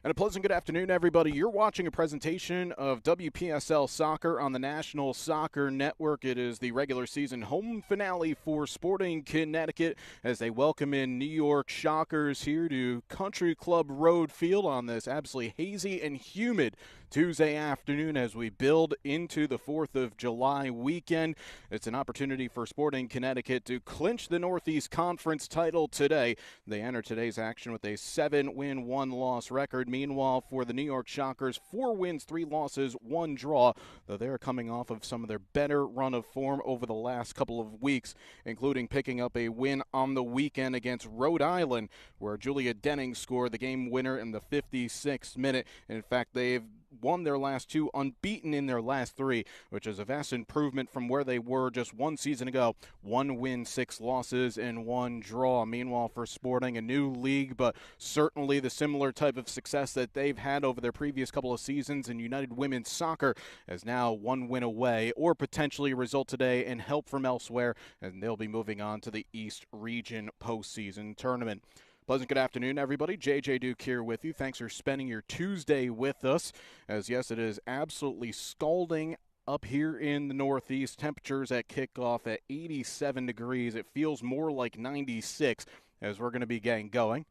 And a pleasant good afternoon, everybody. You're watching a presentation of Wpsl Soccer on the National Soccer Network. It is the regular season home finale for Sporting Connecticut as they welcome in New York Shockers here to Country Club Road Field on this absolutely hazy and humid Tuesday afternoon as we build into the 4th of July weekend. It's an opportunity for Sporting Connecticut to clinch the Northeast Conference title today. They enter today's action with a 7-win, 1-loss record. Meanwhile, for the New York Shockers, 4 wins, 3 losses, 1 draw, though they're coming off of some of their better run of form over the last couple of weeks, including picking up a win on the weekend against Rhode Island, where Julia Denning scored the game winner in the 56th minute. In fact, they've won their last 2, unbeaten in their last 3, which is a vast improvement from where they were just 1 season ago. 1 win, 6 losses, and 1 draw. Meanwhile, for Sporting, a new league, but certainly the similar type of success that they've had over their previous couple of seasons in United Women's Soccer, as now 1 win away, or potentially a result today and help from elsewhere, and they'll be moving on to the East Region postseason tournament. Pleasant good afternoon, everybody. JJ Duke here with you. Thanks for spending your Tuesday with us. As yes, it is absolutely scalding up here in the Northeast. Temperatures at kickoff at 87 degrees. It feels more like 96 as we're going to be getting going.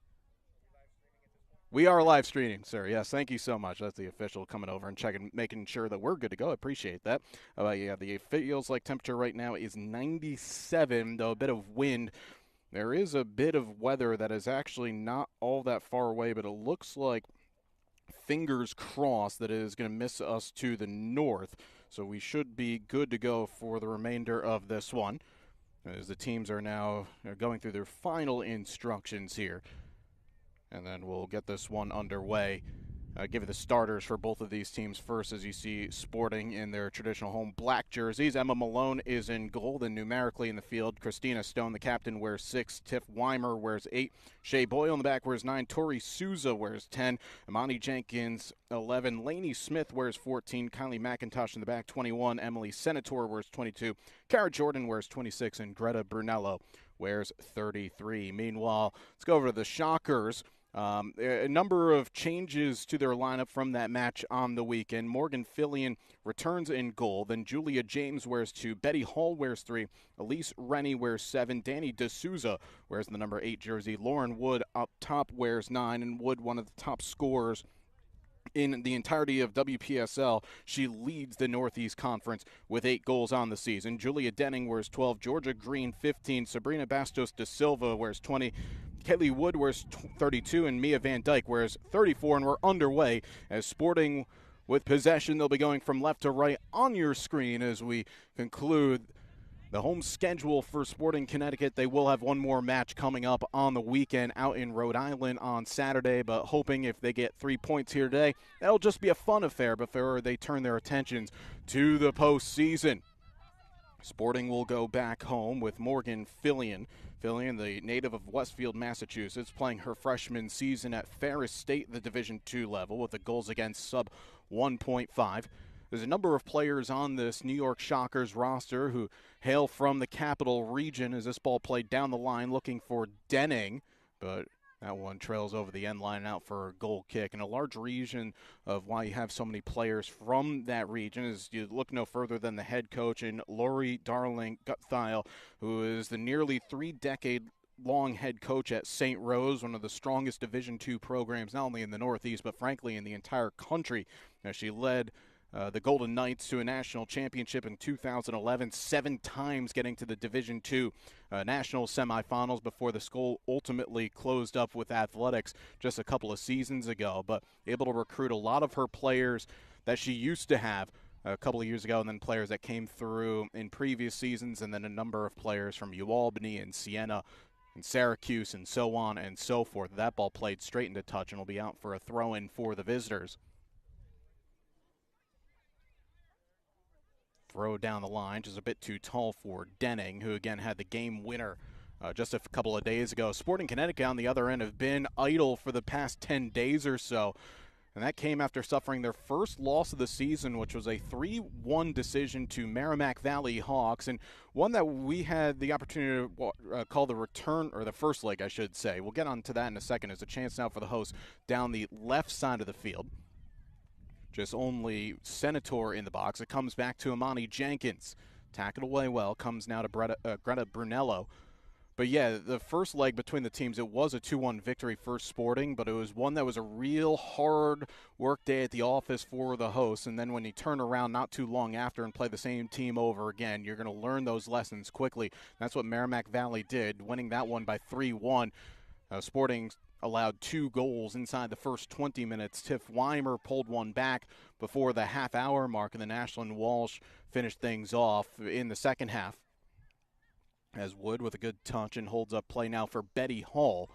We are live streaming, sir. Yes, thank you so much. That's the official coming over and checking, making sure that we're good to go. I appreciate that. Yeah, the feels like temperature right now is 97, though a bit of wind. There is a bit of weather that is actually not all that far away, but it looks like, fingers crossed, that it is going to miss us to the north. So we should be good to go for the remainder of this one, as the teams are now going through their final instructions here. And then we'll get this one underway. Give you the starters for both of these teams first, as you see Sporting in their traditional home black jerseys. Emma Malone is in goal, then numerically in the field. Christina Stone, the captain, wears 6. Tiff Weimer wears 8. Shea Boyle in the back wears 9. Tori Souza wears 10. Imani Jenkins, 11. Lainey Smith wears 14. Kylie McIntosh in the back, 21. Emily Senator wears 22. Cara Jordan wears 26. And Greta Brunello wears 33. Meanwhile, let's go over to the Shockers. A number of changes to their lineup from that match on the weekend. Morgan Fillion returns in goal. Then Julia James wears 2. Betty Hall wears 3. Elise Rennie wears 7. Danny D'Souza wears the number 8 jersey. Lauren Wood up top wears 9. And Wood, one of the top scorers in the entirety of WPSL. She leads the Northeast Conference with 8 goals on the season. Julia Denning wears 12. Georgia Green, 15. Sabrina Bastos da Silva wears 20. Kaylee Wood wears 32, and Mia Van Dyke wears 34, and we're underway as Sporting with possession. They'll be going from left to right on your screen as we conclude the home schedule for Sporting Connecticut. They will have one more match coming up on the weekend out in Rhode Island on Saturday, but hoping if they get 3 points here today, that'll just be a fun affair before they turn their attentions to the postseason. Sporting will go back home with Morgan Fillion. Fillion, the native of Westfield, Massachusetts, playing her freshman season at Ferris State, the Division II level, with a goals against sub 1.5. There's a number of players on this New York Shockers roster who hail from the capital region as this ball played down the line looking for Denning, but that one trails over the end line out for a goal kick. And a large reason of why you have so many players from that region is you look no further than the head coach in Lori Darling Guttheil, who is the nearly 3-decade-long head coach at St. Rose, one of the strongest Division II programs, not only in the Northeast, but frankly in the entire country. Now, she led the Golden Knights to a national championship in 2011, 7 times getting to the Division II national semifinals before the school ultimately closed up with athletics just a couple of seasons ago, but able to recruit a lot of her players that she used to have a couple of years ago, and then players that came through in previous seasons, and then a number of players from UAlbany and Siena and Syracuse and so on and so forth. That ball played straight into touch and will be out for a throw-in for the visitors. Throw down the line, just a bit too tall for Denning, who again had the game winner just a couple of days ago. Sporting Connecticut on the other end have been idle for the past 10 days or so. And that came after suffering their first loss of the season, which was a 3-1 decision to Merrimack Valley Hawks, and one that we had the opportunity to call the return, or the first leg, I should say. We'll get on to that in a second. It's a chance now for the hosts down the left side of the field. Just only Senator in the box. It comes back to Imani Jenkins. Tackled away well. Comes now to Greta Brunello. But yeah, the first leg between the teams, it was a 2-1 victory for Sporting, but it was one that was a real hard work day at the office for the hosts. And then when you turn around not too long after and play the same team over again, you're going to learn those lessons quickly. That's what Merrimack Valley did, winning that one by 3-1. Sporting allowed 2 goals inside the first 20 minutes. Tiff Weimer pulled one back before the half-hour mark, and then Ashlyn Walsh finished things off in the second half. As Wood with a good touch and holds up play now for Betty Hall,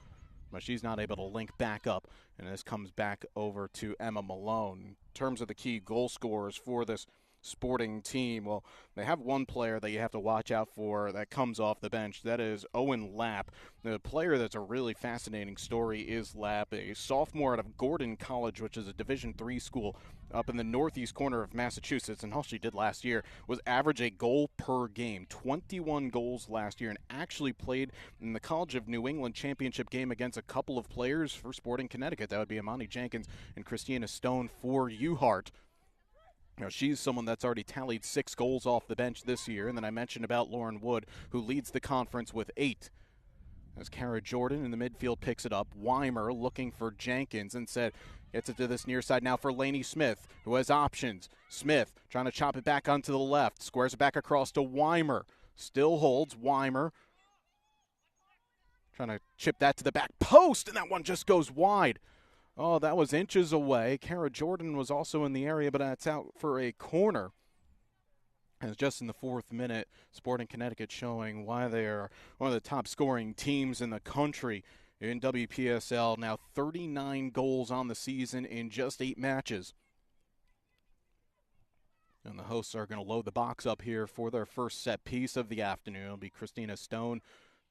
but she's not able to link back up, and this comes back over to Emma Malone. In terms of the key goal scorers for this Sporting team, well, they have one player that you have to watch out for that comes off the bench. That is Owen Lapp. The player that's a really fascinating story is Lapp, a sophomore out of Gordon College, which is a Division III school up in the northeast corner of Massachusetts, and all she did last year was average a goal per game, 21 goals last year, and actually played in the College of New England championship game against a couple of players for Sporting Connecticut. That would be Imani Jenkins and Christina Stone for Uhart. She's someone that's already tallied 6 goals off the bench this year. And then I mentioned about Lauren Wood, who leads the conference with 8. As Kara Jordan in the midfield picks it up, Weimer looking for Jenkins and gets it to this near side now for Lainey Smith, who has options. Smith trying to chop it back onto the left, squares it back across to Weimer. Still holds Weimer. Trying to chip that to the back post, and that one just goes wide. Oh, that was inches away. Kara Jordan was also in the area, but that's out for a corner. As just in the 4th minute, Sporting Connecticut showing why they are one of the top scoring teams in the country in WPSL. Now 39 goals on the season in just 8 matches. And the hosts are going to load the box up here for their first set piece of the afternoon. It'll be Christina Stone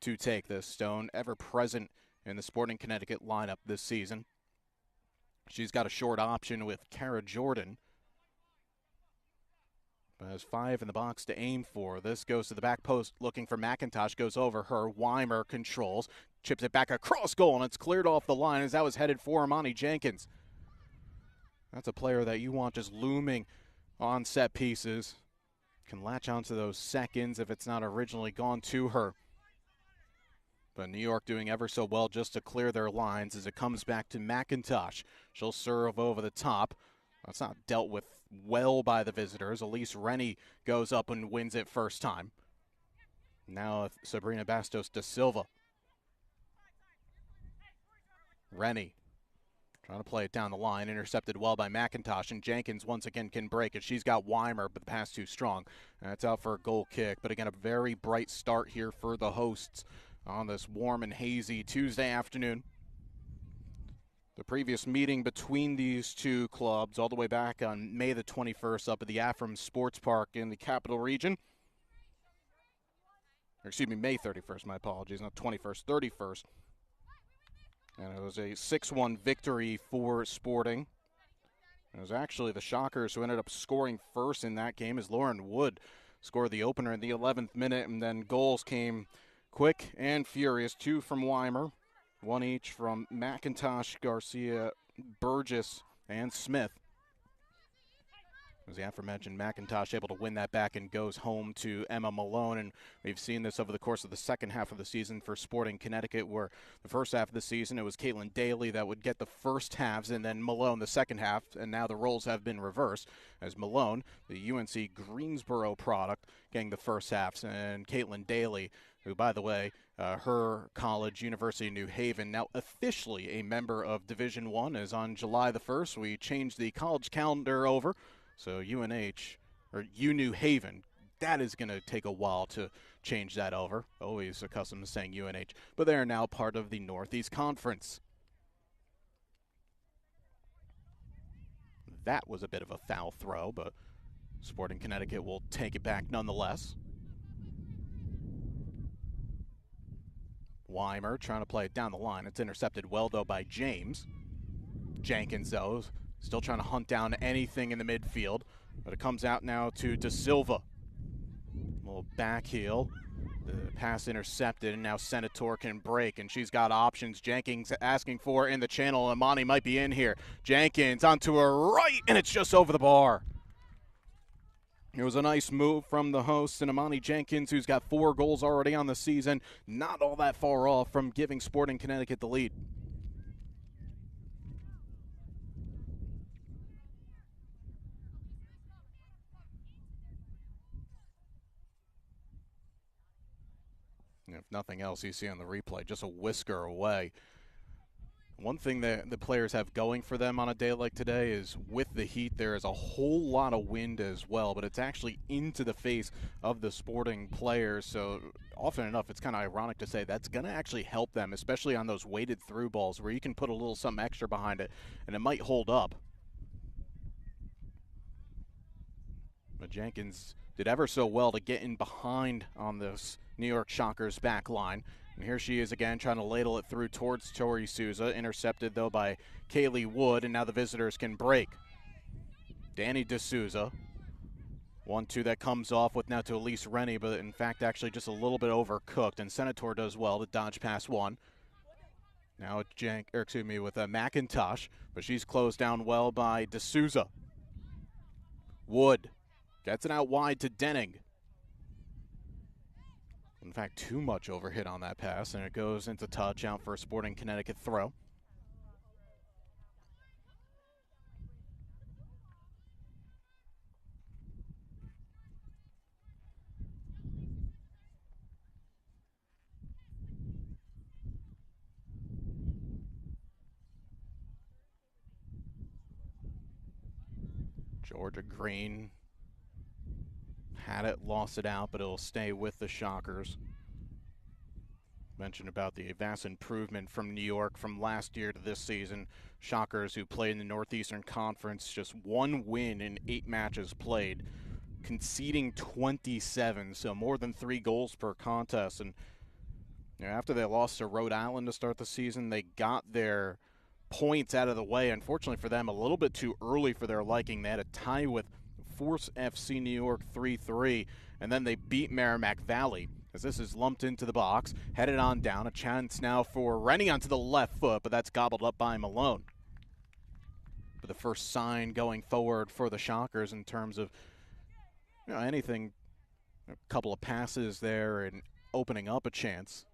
to take this. Stone, ever present in the Sporting Connecticut lineup this season. She's got a short option with Kara Jordan. But has 5 in the box to aim for. This goes to the back post looking for McIntosh. Goes over her. Weimer controls. Chips it back across goal, and it's cleared off the line as that was headed for Imani Jenkins. That's a player that you want just looming on set pieces. Can latch onto those seconds if it's not originally gone to her. But New York doing ever so well just to clear their lines as it comes back to McIntosh. She'll serve over the top. That's not dealt with well by the visitors. Elise Rennie goes up and wins it first time. Now Sabrina Bastos da Silva. Rennie trying to play it down the line. Intercepted well by McIntosh, and Jenkins once again can break it. She's got Weimer, but the pass too strong. That's out for a goal kick. But again, a very bright start here for the hosts on this warm and hazy Tuesday afternoon. The previous meeting between these two clubs all the way back on May the 21st up at the Afram Sports Park in the Capital Region. Excuse me, May 31st, my apologies, not 21st, 31st. And it was a 6-1 victory for Sporting. It was actually the Shockers who ended up scoring first in that game as Lauren Wood scored the opener in the 11th minute, and then goals came quick and furious. 2 from Weimer, 1 each from McIntosh, Garcia, Burgess, and Smith. As the aforementioned McIntosh able to win that back and goes home to Emma Malone. And we've seen this over the course of the second half of the season for Sporting Connecticut, where the first half of the season it was Caitlin Daly that would get the first halves and then Malone the second half. And now the roles have been reversed as Malone, the UNC Greensboro product, getting the first halves, and Caitlin Daly, who, by the way, her college, University of New Haven, now officially a member of Division I, as on July the 1st we changed the college calendar over. So UNH, or New Haven, that is going to take a while to change that over. Always accustomed to saying UNH, but they are now part of the Northeast Conference. That was a bit of a foul throw, but Sporting Connecticut will take it back nonetheless. Weimer trying to play it down the line. It's intercepted well, though, by James. Jenkins, though, Still trying to hunt down anything in the midfield, but it comes out now to De Silva. Little back heel. The pass intercepted, and now Senator can break, and she's got options. Jenkins asking for in the channel. Imani might be in here. Jenkins onto her right, and it's just over the bar. It was a nice move from the host, and Imani Jenkins, who's got 4 goals already on the season, not all that far off from giving Sporting Connecticut the lead. If nothing else, you see on the replay, just a whisker away. One thing that the players have going for them on a day like today is with the heat, there is a whole lot of wind as well, but it's actually into the face of the Sporting players. So often enough, it's kind of ironic to say that's going to actually help them, especially on those weighted through balls where you can put a little something extra behind it and it might hold up. But Jenkins did ever so well to get in behind on this New York Shockers back line. And here she is again trying to ladle it through towards Tori Souza. Intercepted, though, by Kaylee Wood, and now the visitors can break. Danny D'Souza. 1-2 that comes off with now to Elise Rennie, but in fact actually just a little bit overcooked. And Senator does well to dodge past one. Now with McIntosh, but she's closed down well by D'Souza. Wood gets it out wide to Denning. In fact, too much overhit on that pass, and it goes into touch out for a Sporting Connecticut throw. Georgia Green had it, lost it out, but it'll stay with the Shockers. Mentioned about the vast improvement from New York from last year to this season. Shockers, who play in the Northeastern Conference, just 1 win in 8 matches played, conceding 27, so more than 3 goals per contest. And after they lost to Rhode Island to start the season, they got their points out of the way. Unfortunately for them, a little bit too early for their liking. They had a tie with Force FC New York 3-3, and then they beat Merrimack Valley. As this is lumped into the box, headed on down. A chance now for Rennie onto the left foot, but that's gobbled up by Malone. But the first sign going forward for the Shockers in terms of anything, a couple of passes there and opening up a chance.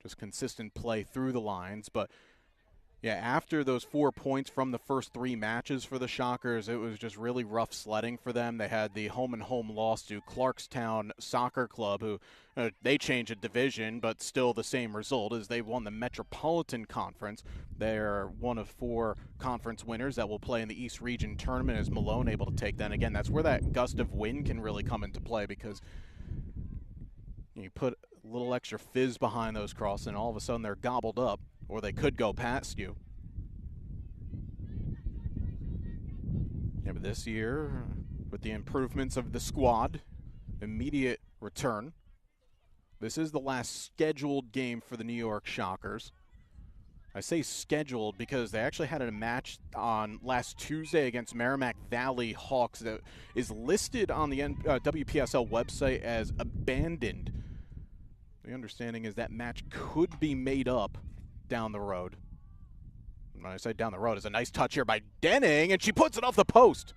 Just consistent play through the lines, but yeah, after those 4 points from the first 3 matches for the Shockers, it was just really rough sledding for them. They had the home-and-home loss to Clarkstown Soccer Club, who they changed a division, but still the same result as they won the Metropolitan Conference. They're one of 4 conference winners that will play in the East Region tournament. As Malone able to take that. Again, that's where that gust of wind can really come into play, because you put a little extra fizz behind those crosses, and all of a sudden they're gobbled up, or they could go past you. Yeah, but this year, with the improvements of the squad, immediate return. This is the last scheduled game for the New York Shockers. I say scheduled because they actually had a match on last Tuesday against Merrimack Valley Hawks that is listed on the WPSL website as abandoned. The understanding is that match could be made up down the road. When I say down the road, it's a nice touch here by Denning, and she puts it off the post.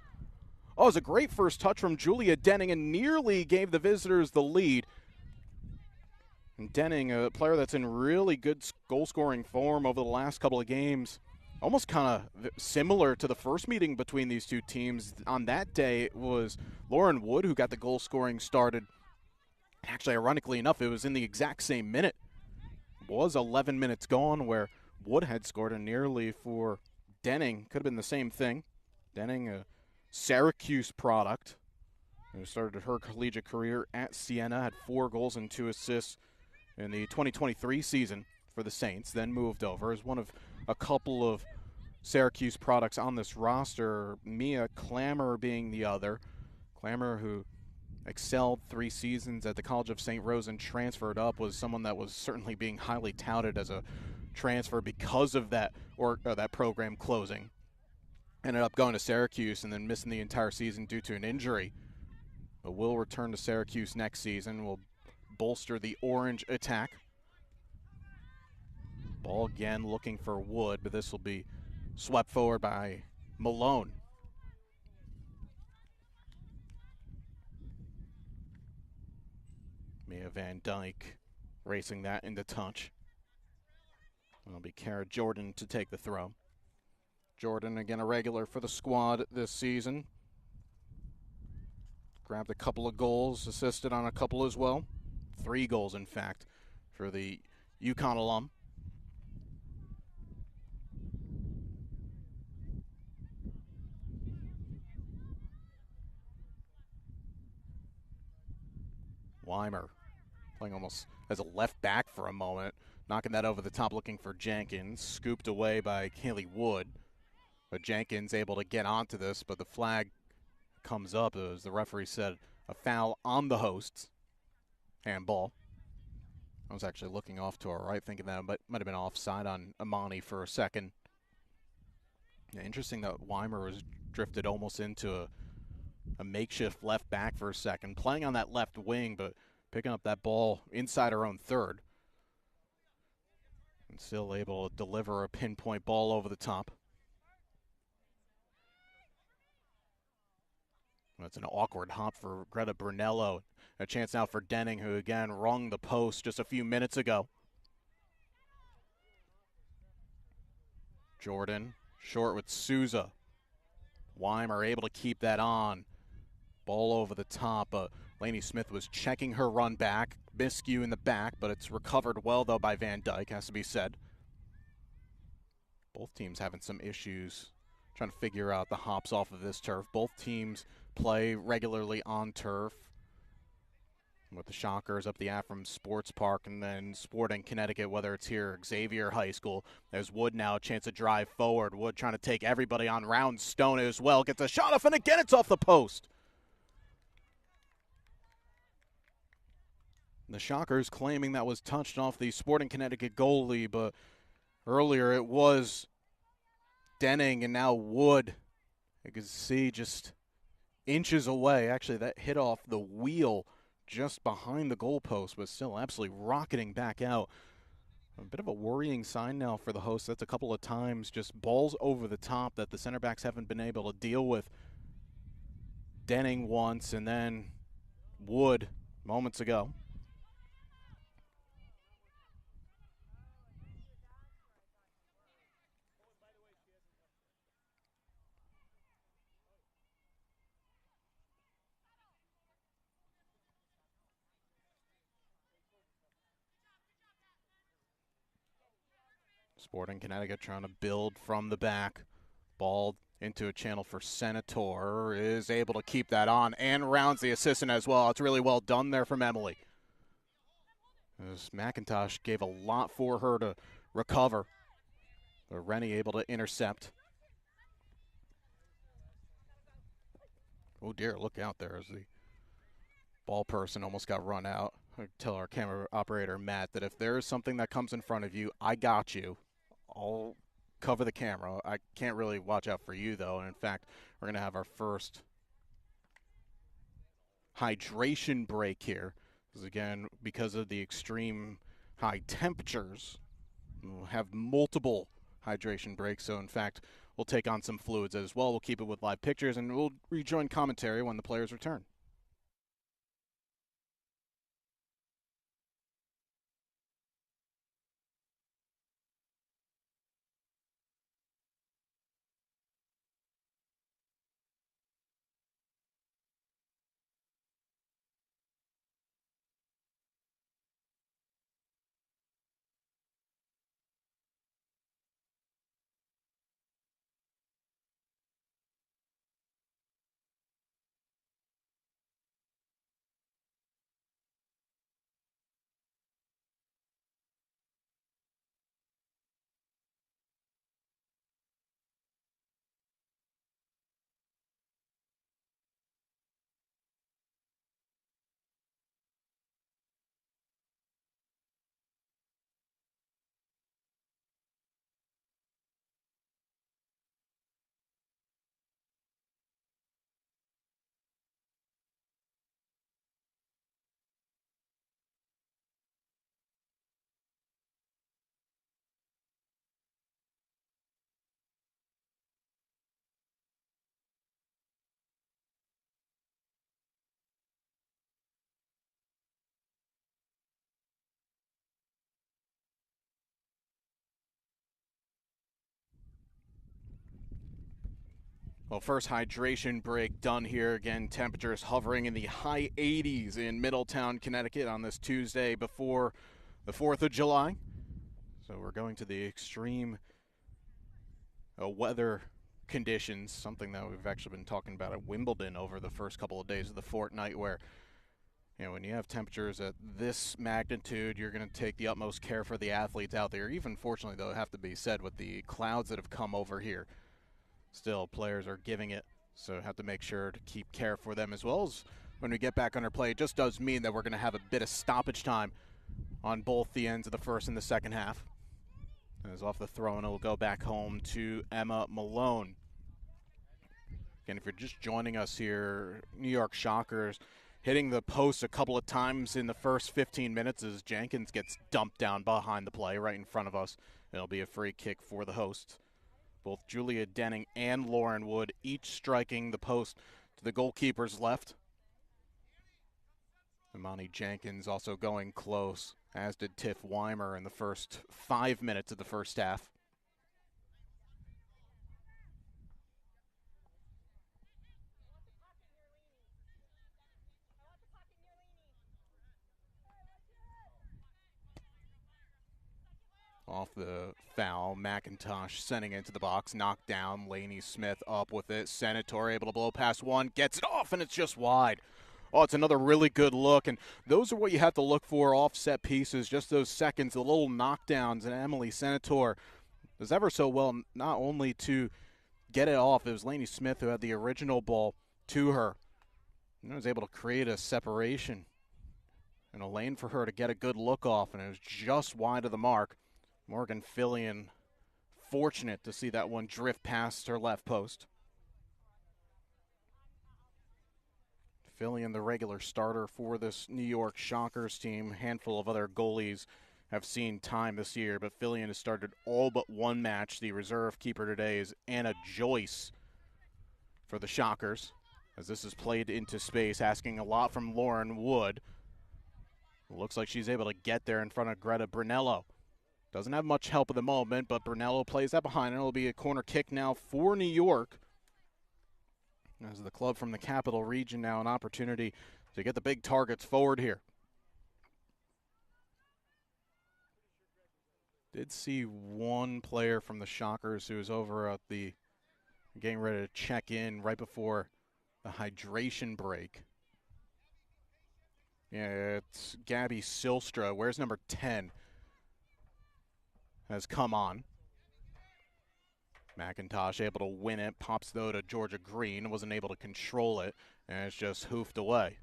Oh, it was a great first touch from Julia Denning and nearly gave the visitors the lead. And Denning, a player that's in really good goal-scoring form over the last couple of games, almost kind of similar to the first meeting between these two teams. On that day, it was Lauren Wood who got the goal-scoring started. Actually, ironically enough, it was in the exact same minute. It was 11 minutes gone where Wood had scored, and nearly for Denning. Could have been the same thing. Denning, a Syracuse product, who started her collegiate career at Siena, had 4 goals and 2 assists in the 2023 season for the Saints, then moved over as one of a couple of Syracuse products on this roster, Mia Clammer being the other. Clammer, who excelled 3 seasons at the College of St. Rose and transferred up, was someone that was certainly being highly touted as a transfer because of that that program closing. Ended up going to Syracuse and then missing the entire season due to an injury. But will return to Syracuse next season. Will bolster the orange attack. Ball again looking for Wood, but this will be swept forward by Malone. Mia Van Dyke racing that into touch. It'll be Kara Jordan to take the throw. Jordan, again, a regular for the squad this season. Grabbed a couple of goals, assisted on a couple as well. 3 goals, in fact, for the UConn alum. Weimer playing almost as a left back for a moment, knocking that over the top, looking for Jenkins. Scooped away by Kaylee Wood. But Jenkins able to get onto this, but the flag comes up, as the referee said, a foul on the hosts. Handball. I was actually looking off to our right, thinking that might have been offside on Amani for a second. Yeah, interesting that Weimer was drifted almost into a makeshift left back for a second, playing on that left wing, but picking up that ball inside her own third. And still able to deliver a pinpoint ball over the top. That's an awkward hop for Greta Brunello. A chance now for Denning, who again rung the post just a few minutes ago. Jordan, short with Souza. Weimer able to keep that on. Ball over the top. Lainey Smith was checking her run back. Miscue in the back, but it's recovered well, though, by Van Dyke, has to be said. Both teams having some issues trying to figure out the hops off of this turf. Both teams play regularly on turf, with the Shockers up the Afram Sports Park, and then Sporting Connecticut, whether it's here at Xavier High School. There's Wood now, a chance to drive forward. Wood trying to take everybody on. Roundstone as well. Gets a shot off, and again it's off the post. The Shockers claiming that was touched off the Sporting Connecticut goalie, but earlier it was Denning, and now Wood. You can see just inches away. Actually, that hit off the wheel just behind the goalpost, but still absolutely rocketing back out. A bit of a worrying sign now for the hosts. That's a couple of times just balls over the top that the center backs haven't been able to deal with. Denning once, and then Wood moments ago. Sporting Connecticut trying to build from the back. Ball into a channel for Senator. Is able to keep that on and rounds the assistant as well. It's really well done there from Emily. As McIntosh gave a lot for her to recover. But Rennie able to intercept. Oh dear, look out there as the ball person almost got run out. I tell our camera operator, Matt, that if there is something that comes in front of you, I got you. I'll cover the camera. I can't really watch out for you, though. And in fact, we're going to have our first hydration break here. Because, again, because of the extreme high temperatures, we'll have multiple hydration breaks. So, in fact, we'll take on some fluids as well. We'll keep it with live pictures, and we'll rejoin commentary when the players return. Well, first hydration break done here. Again, temperatures hovering in the high 80s in Middletown, Connecticut on this Tuesday before the 4th of July. So we're going to the extreme weather conditions, something that we've actually been talking about at Wimbledon over the first couple of days of the fortnight, where when you have temperatures at this magnitude, you're going to take the utmost care for the athletes out there. Even fortunately, though, it have to be said, with the clouds that have come over here, still players are giving it, so have to make sure to keep care for them, as well as when we get back under play. It just does mean that we're going to have a bit of stoppage time on both the ends of the first and the second half. As off the throw, and it'll go back home to Emma Malone. Again, if you're just joining us here, New York Shockers hitting the post a couple of times in the first 15 minutes as Jenkins gets dumped down behind the play right in front of us. It'll be a free kick for the hosts. Both Julia Denning and Lauren Wood each striking the post to the goalkeeper's left. Imani Jenkins also going close, as did Tiff Weimer in the first 5 minutes of the first half. Off the foul, McIntosh sending it into the box, knocked down, Lainey Smith up with it, Senator able to blow past one, gets it off, and it's just wide. Oh, it's another really good look, and those are what you have to look for off set pieces, just those seconds, the little knockdowns, and Emily Senator does ever so well not only to get it off, it was Lainey Smith who had the original ball to her, and was able to create a separation and a lane for her to get a good look off, and it was just wide of the mark. Morgan Fillion fortunate to see that one drift past her left post. Fillion, the regular starter for this New York Shockers team. A handful of other goalies have seen time this year, but Fillion has started all but one match. The reserve keeper today is Anna Joyce for the Shockers, as this is played into space, asking a lot from Lauren Wood. Looks like she's able to get there in front of Greta Brunello. Doesn't have much help at the moment, but Brunello plays that behind, and it'll be a corner kick now for New York. As the club from the capital region now an opportunity to get the big targets forward here. Did see one player from the Shockers who was over at the getting ready to check in right before the hydration break. Yeah, it's Gabby Silstra. Where's number 10? Has come on. McIntosh able to win it, pops though to Georgia Green, wasn't able to control it, and it's just hoofed away.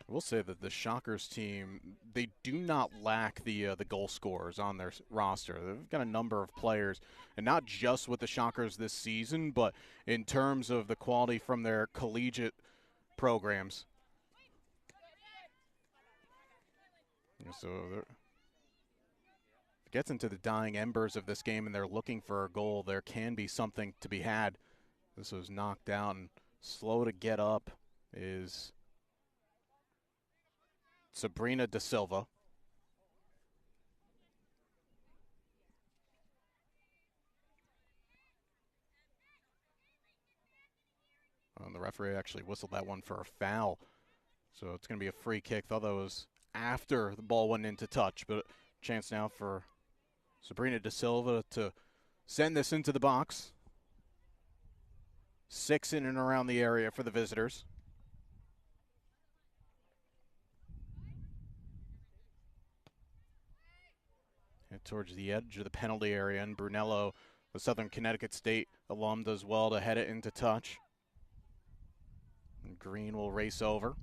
I will say that the Shockers team, they do not lack the goal scorers on their roster. They've got a number of players, and not just with the Shockers this season, but in terms of the quality from their collegiate programs. So if it gets into the dying embers of this game and they're looking for a goal, there can be something to be had. This was knocked down. Slow to get up is Sabrina Da Silva. And the referee actually whistled that one for a foul. So it's going to be a free kick, though that was after the ball went into touch. But chance now for Sabrina Da Silva to send this into the box. 6 in and around the area for the visitors. And towards the edge of the penalty area, and Brunello, the Southern Connecticut State alum, does well to head it into touch. And Green will race over.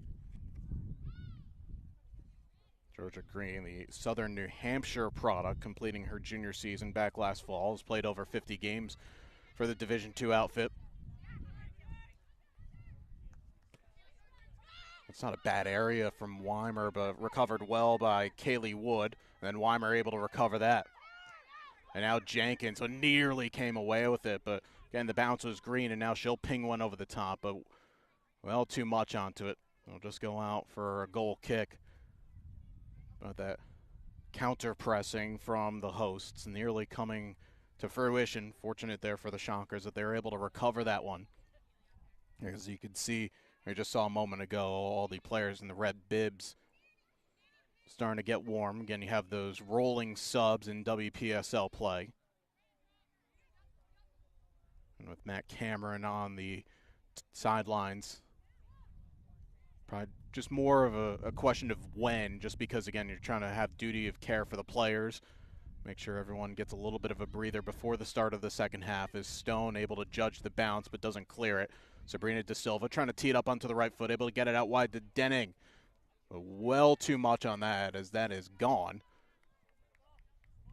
Georgia Green, the Southern New Hampshire product, completing her junior season back last fall, has played over 50 games for the Division II outfit. It's not a bad area from Weimer, but recovered well by Kaylee Wood. And then Weimer able to recover that. And now Jenkins nearly came away with it, but again, the bounce was Green, and now she'll ping one over the top, but well, too much onto it. It'll just go out for a goal kick. But that counter-pressing from the hosts, nearly coming to fruition. Fortunate there for the Shockers that they were able to recover that one. As you can see, we just saw a moment ago, all the players in the red bibs starting to get warm. Again, you have those rolling subs in WPSL play. And with Matt Cameron on the sidelines, probably just more of a question of when, just because, again, you're trying to have duty of care for the players. Make sure everyone gets a little bit of a breather before the start of the second half. Is Stone able to judge the bounce but doesn't clear it. Sabrina De Silva trying to tee it up onto the right foot, able to get it out wide to Denning. But well too much on that, as that is gone.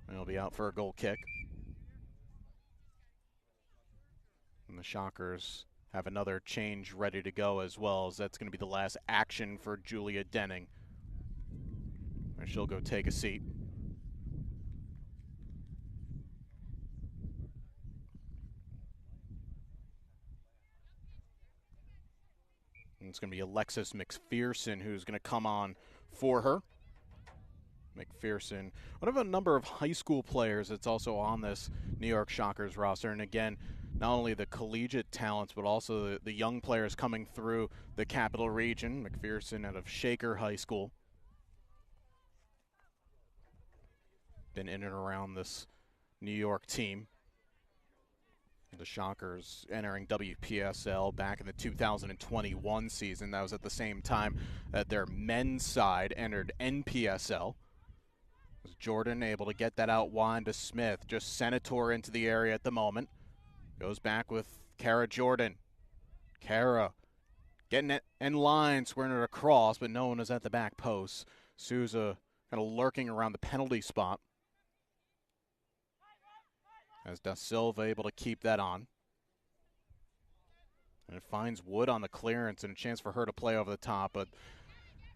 And he'll be out for a goal kick. And the Shockers have another change ready to go as well, as that's going to be the last action for Julia Denning. And she'll go take a seat. And it's going to be Alexis McPherson who's going to come on for her. McPherson, one of a number of high school players that's also on this New York Shockers roster. And again, not only the collegiate talents, but also the young players coming through the Capital Region. McPherson out of Shaker High School. Been in and around this New York team. The Shockers entering WPSL back in the 2021 season. That was at the same time that their men's side entered NPSL. Was Jordan able to get that out wide to Smith? Just Senator into the area at the moment. Goes back with Kara Jordan. Kara getting it in line, squaring it across, but no one is at the back post. Souza kind of lurking around the penalty spot. As Da Silva able to keep that on. And it finds Wood on the clearance and a chance for her to play over the top. But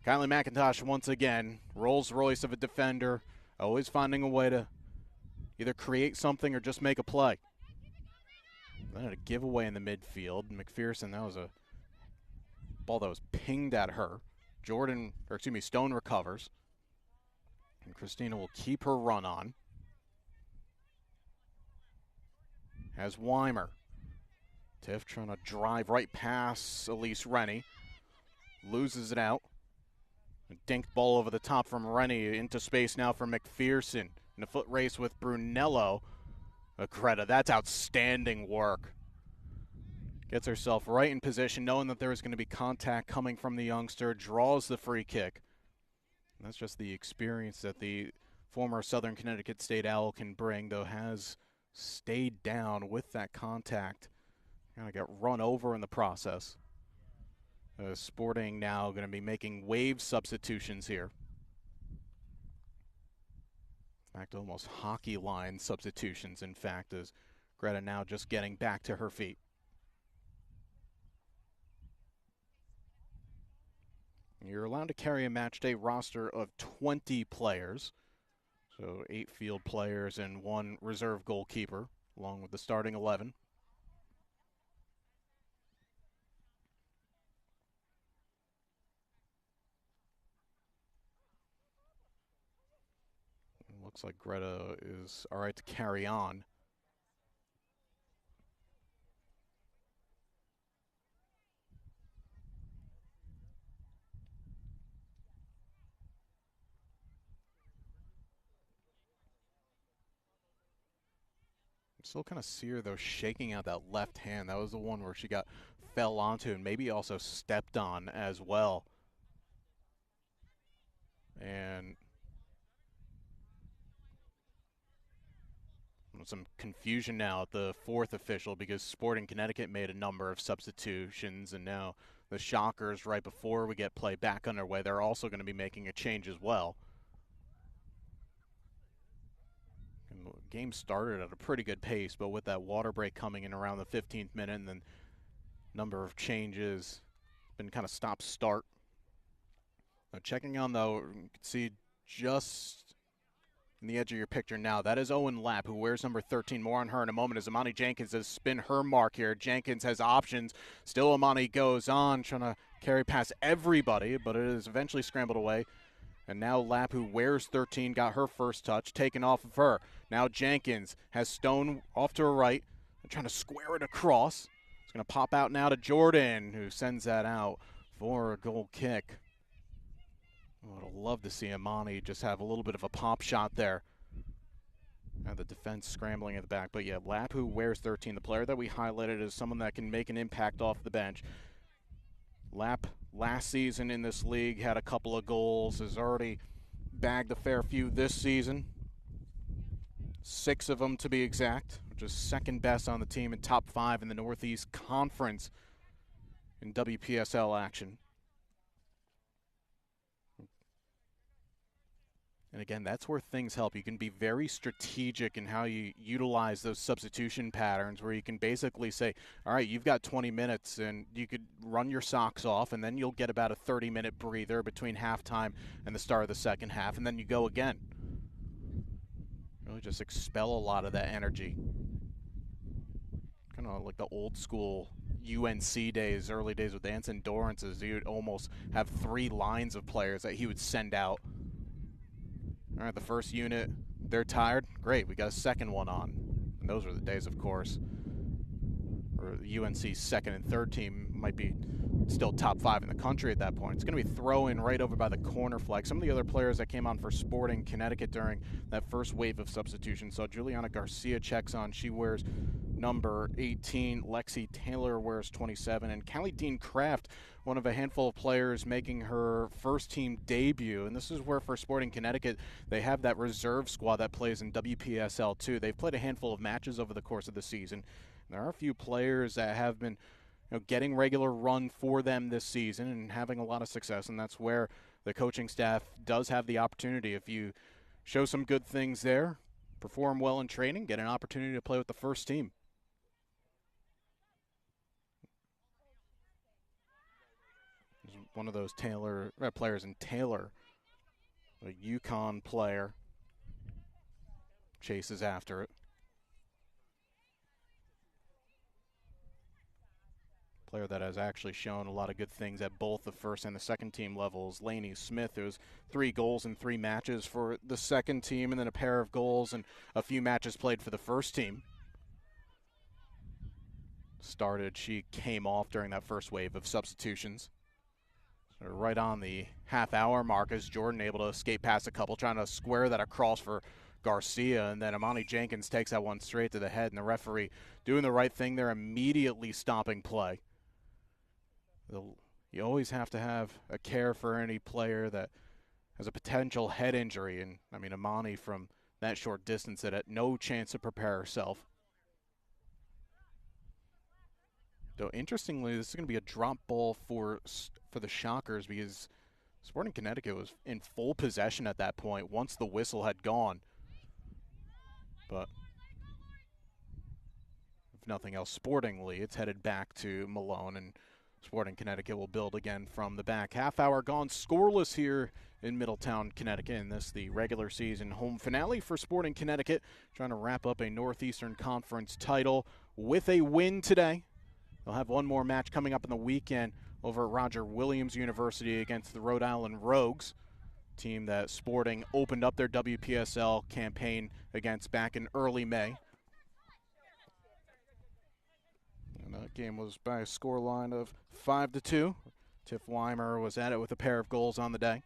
Kylie McIntosh once again, Rolls Royce of a defender, always finding a way to either create something or just make a play. Then a giveaway in the midfield. McPherson, that was a ball that was pinged at her. Stone recovers. And Christina will keep her run on. Has Weimer. Tiff trying to drive right past Elise Rennie. Loses it out. A dinked ball over the top from Rennie into space now for McPherson. In a foot race with Brunello. Greta, that's outstanding work. Gets herself right in position, knowing that there was going to be contact coming from the youngster. Draws the free kick. And that's just the experience that the former Southern Connecticut State Owl can bring, though has stayed down with that contact. Kind of got run over in the process. Sporting now going to be making wave substitutions here. In fact, almost hockey line substitutions, in fact, as Greta now just getting back to her feet. You're allowed to carry a matchday roster of 20 players. So 8 field players and 1 reserve goalkeeper, along with the starting 11. It looks like Greta is all right to carry on. Still kind of see her, though, shaking out that left hand. That was the one where she fell onto and maybe also stepped on as well. And some confusion now at the 4th official, because Sporting Connecticut made a number of substitutions, and now the Shockers, right before we get play back underway, they're also going to be making a change as well. Game started at a pretty good pace, but with that water break coming in around the 15th minute and then number of changes, been kind of stop-start. Now checking on, though, you can see just in the edge of your picture now, that is Owen Lapp, who wears number 13. More on her in a moment as Amani Jenkins has spin her mark here. Jenkins has options. Still Amani goes on, trying to carry past everybody, but it is eventually scrambled away And now Lapp, who wears 13, got her first touch taken off of her. Now Jenkins has Stone off to her right. They're trying to square it across. It's going to pop out now to Jordan, who sends that out for a goal kick. I would love to see Amani just have a little bit of a pop shot there. Now the defense scrambling at the back. But yeah, Lapp, who wears 13, the player that we highlighted as someone that can make an impact off the bench. Lapp last season in this league had a couple of goals, has already bagged a fair few this season. 6 of them to be exact, which is second best on the team and top 5 in the Northeast Conference in WPSL action. And again, that's where things help. You can be very strategic in how you utilize those substitution patterns, where you can basically say, all right, you've got 20 minutes and you could run your socks off, and then you'll get about a 30-minute breather between halftime and the start of the second half, and then you go again. Really just expel a lot of that energy. Kind of like the old school UNC days, early days with Anson Dorances. He would almost have 3 lines of players that he would send out. All right, the first unit, they're tired. Great, we got a second one on. And those were the days, of course, where UNC's second and third team might be still top 5 in the country at that point. It's going to be throw-in right over by the corner flag. Some of the other players that came on for Sporting Connecticut during that first wave of substitution. So Juliana Garcia checks on. She wears number 18. Lexi Taylor wears 27. And Callie Dean Kraft, one of a handful of players making her first team debut. And this is where for Sporting Connecticut, they have that reserve squad that plays in WPSL too. They've played a handful of matches over the course of the season. There are a few players that have been getting regular run for them this season and having a lot of success, and that's where the coaching staff does have the opportunity. If you show some good things there, perform well in training, get an opportunity to play with the first team. One of those players in Taylor, a UConn player, chases after it. Player that has actually shown a lot of good things at both the first and the second team levels. Lainey Smith, who has 3 goals in 3 matches for the second team, and then a pair of goals and a few matches played for the first team. She came off during that first wave of substitutions. So right on the half-hour mark as Jordan able to skate past a couple, trying to square that across for Garcia, and then Amani Jenkins takes that one straight to the head, and the referee doing the right thing there, immediately stopping play. You always have to have a care for any player that has a potential head injury, and I mean Amani from that short distance had no chance to prepare herself. Though interestingly, this is going to be a drop ball for the Shockers, because Sporting Connecticut was in full possession at that point once the whistle had gone. But if nothing else, sportingly, it's headed back to Malone, and Sporting Connecticut will build again from the back. Half hour gone, scoreless here in Middletown, Connecticut, and this the regular season home finale for Sporting Connecticut, trying to wrap up a Northeastern Conference title with a win today. They'll have one more match coming up in the weekend over at Roger Williams University against the Rhode Island Rogues, team that Sporting opened up their WPSL campaign against back in early May. And that game was by a scoreline of 5-2. Tiff Weimer was at it with a pair of goals on the day.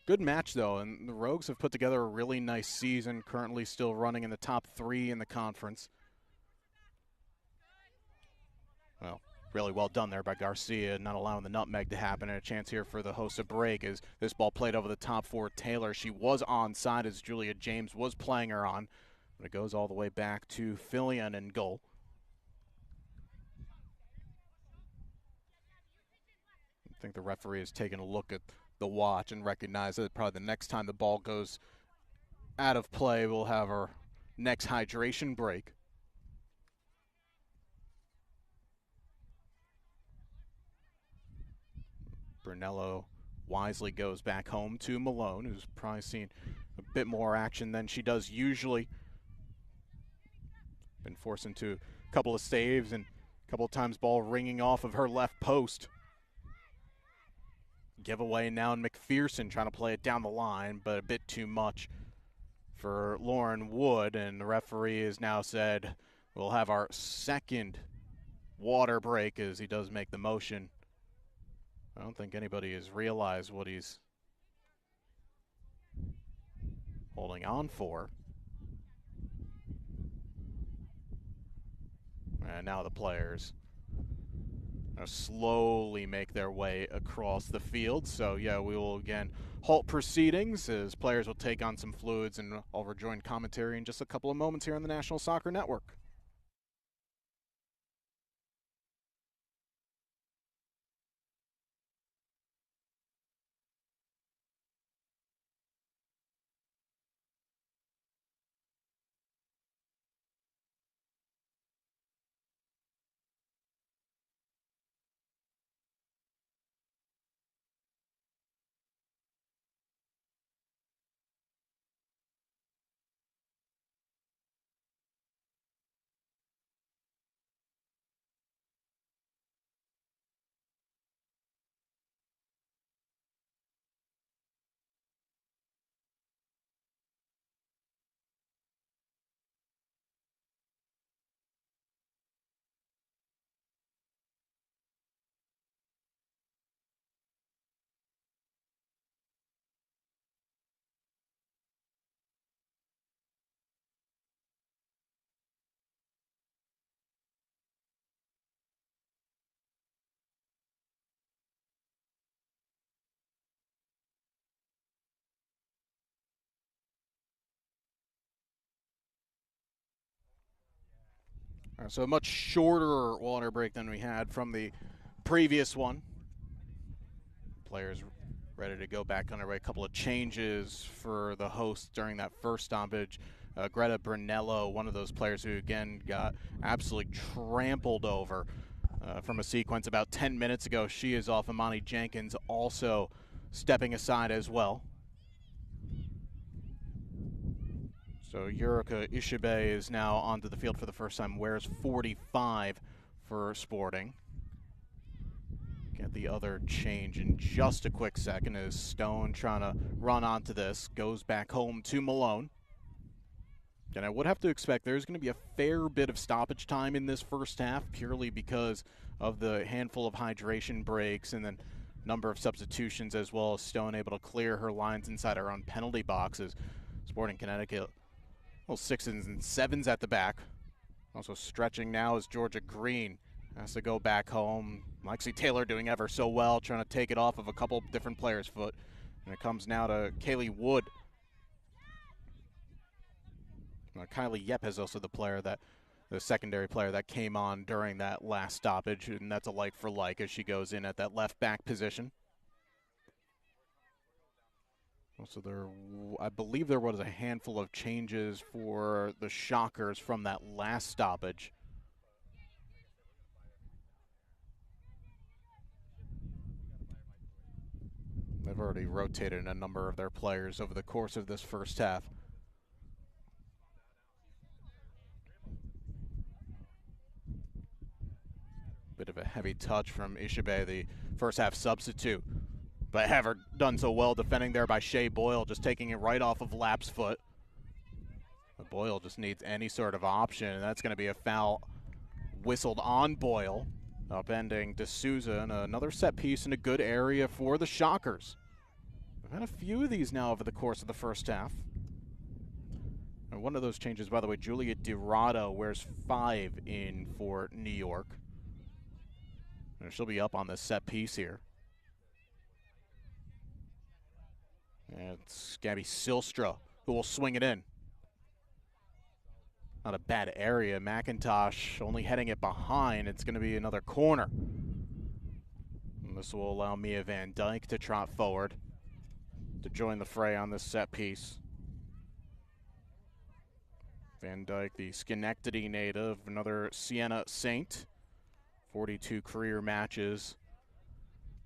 Good match, though, and the Rogues have put together a really nice season, currently still running in the top 3 in the conference. Well, really well done there by Garcia, not allowing the nutmeg to happen, and a chance here for the hosts of break as this ball played over the top for Taylor. She was onside as Julia James was playing her on, but it goes all the way back to Fillion in goal. I think the referee has taken a look at the watch and recognized that probably the next time the ball goes out of play, we'll have our next hydration break. Brunello wisely goes back home to Malone, who's probably seen a bit more action than she does usually. Been forced into a couple of saves and a couple of times ball ringing off of her left post. giveaway now, and McPherson trying to play it down the line, but a bit too much for Lauren Wood, and the referee has now said we'll have our second water break as he does make the motion. I don't think anybody has realized what he's holding on for. And now the players slowly make their way across the field. So, yeah, we will again halt proceedings as players will take on some fluids, and I'll rejoin commentary in just a couple of moments here on the National Soccer Network. So a much shorter water break than we had from the previous one. Players ready to go back underway. A couple of changes for the hosts during that first stoppage. Greta Brunello, one of those players who, again, got absolutely trampled over from a sequence about 10 minutes ago. She is off. Imani Jenkins also stepping aside as well. So Yurika Ishibe is now onto the field for the first time, wears 45 for Sporting. Get the other change in just a quick second as Stone trying to run onto this, goes back home to Malone. And I would have to expect there's going to be a fair bit of stoppage time in this first half, purely because of the handful of hydration breaks and then number of substitutions, as well as Stone able to clear her lines inside her own penalty boxes. Sporting Connecticut, well, 6s and 7s at the back. Also stretching now is Georgia Green. Has to go back home. Lexi Taylor doing ever so well, trying to take it off of a couple different players' foot. And it comes now to Kaylee Wood. Kylie Yep is also the secondary player that came on during that last stoppage, and that's a like for like as she goes in at that left back position. So I believe there was a handful of changes for the Shockers from that last stoppage. They've already rotated a number of their players over the course of this first half. Bit of a heavy touch from Ishibe, the first half substitute. But have her done so well defending there by Shea Boyle, just taking it right off of Lapp's foot. But Boyle just needs any sort of option, and that's going to be a foul whistled on Boyle. Upending D'Souza, and another set piece in a good area for the Shockers. We've had a few of these now over the course of the first half. And one of those changes, by the way, Julia DiRado wears 5 in for New York. And she'll be up on this set piece here. And it's Gabby Silstra who will swing it in. Not a bad area. McIntosh only heading it behind. It's going to be another corner. And this will allow Mia Van Dyke to trot forward to join the fray on this set piece. Van Dyke, the Schenectady native, another Siena Saint. 42 career matches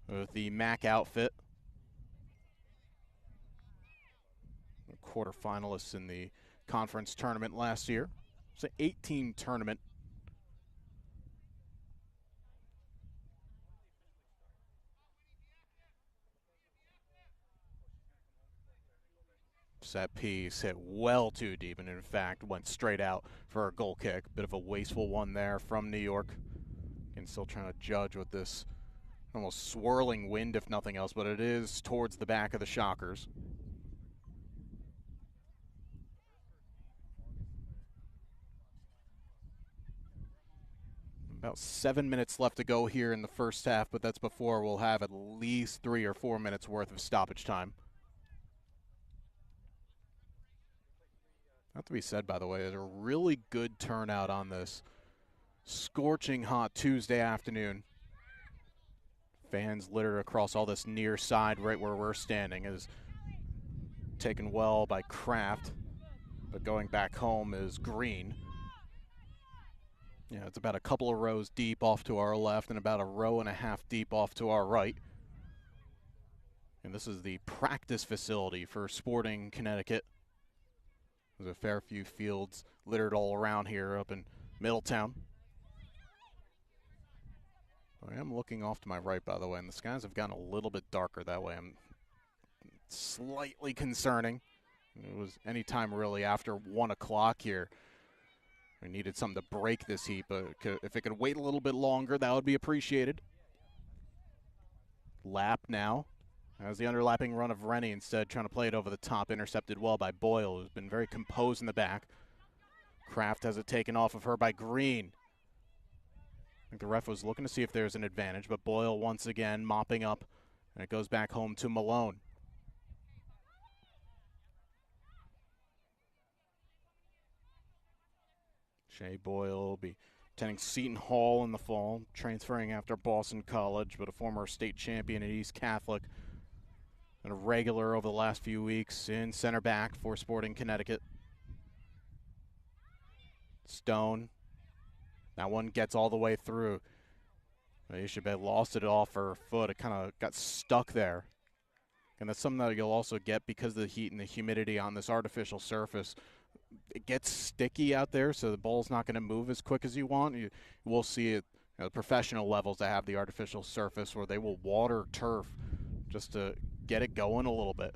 with the MAC outfit. Quarterfinalists in the conference tournament last year. It's an 8-team tournament. set piece hit well too deep, and in fact went straight out for a goal kick. Bit of a wasteful one there from New York. And still trying to judge with this almost swirling wind, if nothing else, but it is towards the back of the Shockers. About 7 minutes left to go here in the first half, but that's before we'll have at least 3 or 4 minutes worth of stoppage time. Not to be said, by the way, there's a really good turnout on this scorching hot Tuesday afternoon. Fans littered across all this near side right where we're standing is taken well by Kraft, but going back home is Green. Yeah, it's about a couple of rows deep off to our left and about a row and a half deep off to our right. And this is the practice facility for Sporting Connecticut. There's a fair few fields littered all around here up in Middletown. I am looking off to my right, by the way, and the skies have gotten a little bit darker that way. I'm slightly concerning. It was any time really after 1 o'clock here. We needed something to break this heat, but if it could wait a little bit longer, that would be appreciated. Lap now. As the underlapping run of Rennie instead, trying to play it over the top, intercepted well by Boyle, who's been very composed in the back. Kraft has it taken off of her by Green. I think the ref was looking to see if there's an advantage, but Boyle once again mopping up, and it goes back home to Malone. Shea Boyle will be attending Seton Hall in the fall, transferring after Boston College, but a former state champion at East Catholic and a regular over the last few weeks in center back for Sporting Connecticut. Stone. That one gets all the way through. Ishabeh lost it off her foot. It kind of got stuck there. And that's something that you'll also get because of the heat and the humidity on this artificial surface. It gets sticky out there, so the ball's not going to move as quick as you want. We'll see it at professional levels that have the artificial surface where they will water turf just to get it going a little bit.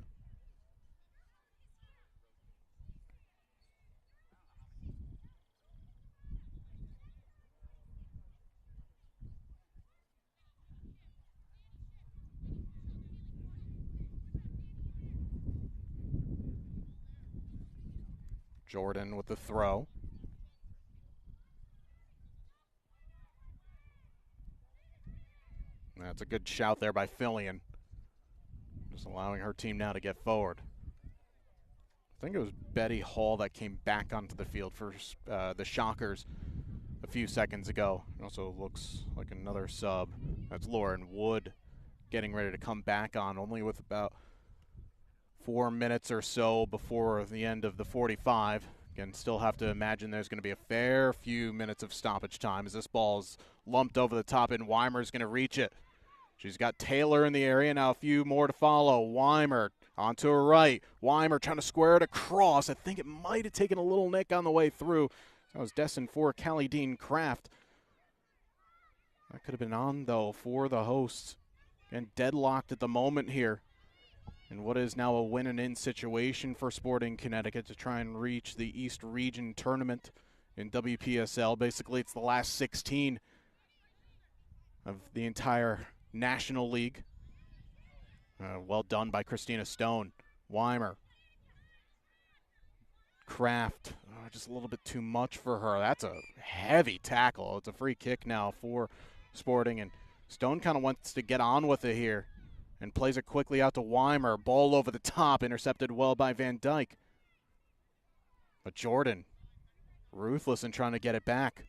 Jordan with the throw. That's a good shout there by Fillion. Just allowing her team now to get forward. I think it was Betty Hall that came back onto the field for the Shockers a few seconds ago. It also looks like another sub. That's Lauren Wood getting ready to come back on, only with about 4 minutes or so before the end of the 45. Again, still have to imagine there's going to be a fair few minutes of stoppage time as this ball's lumped over the top and Weimer's going to reach it. She's got Taylor in the area, now a few more to follow. Weimer onto her right. Weimer trying to square it across. I think it might have taken a little nick on the way through. That was destined for Callie Dean Kraft. That could have been on, though, for the hosts. And deadlocked at the moment here. And what is now a win and in situation for Sporting Connecticut to try and reach the East Region tournament in WPSL. Basically, it's the last 16 of the entire National League. Well done by Christina Stone. Weimer. Kraft. Just a little bit too much for her. That's a heavy tackle. It's a free kick now for Sporting. And Stone kind of wants to get on with it here. And plays it quickly out to Weimer. Ball over the top, intercepted well by Van Dyke. But Jordan, ruthless in trying to get it back.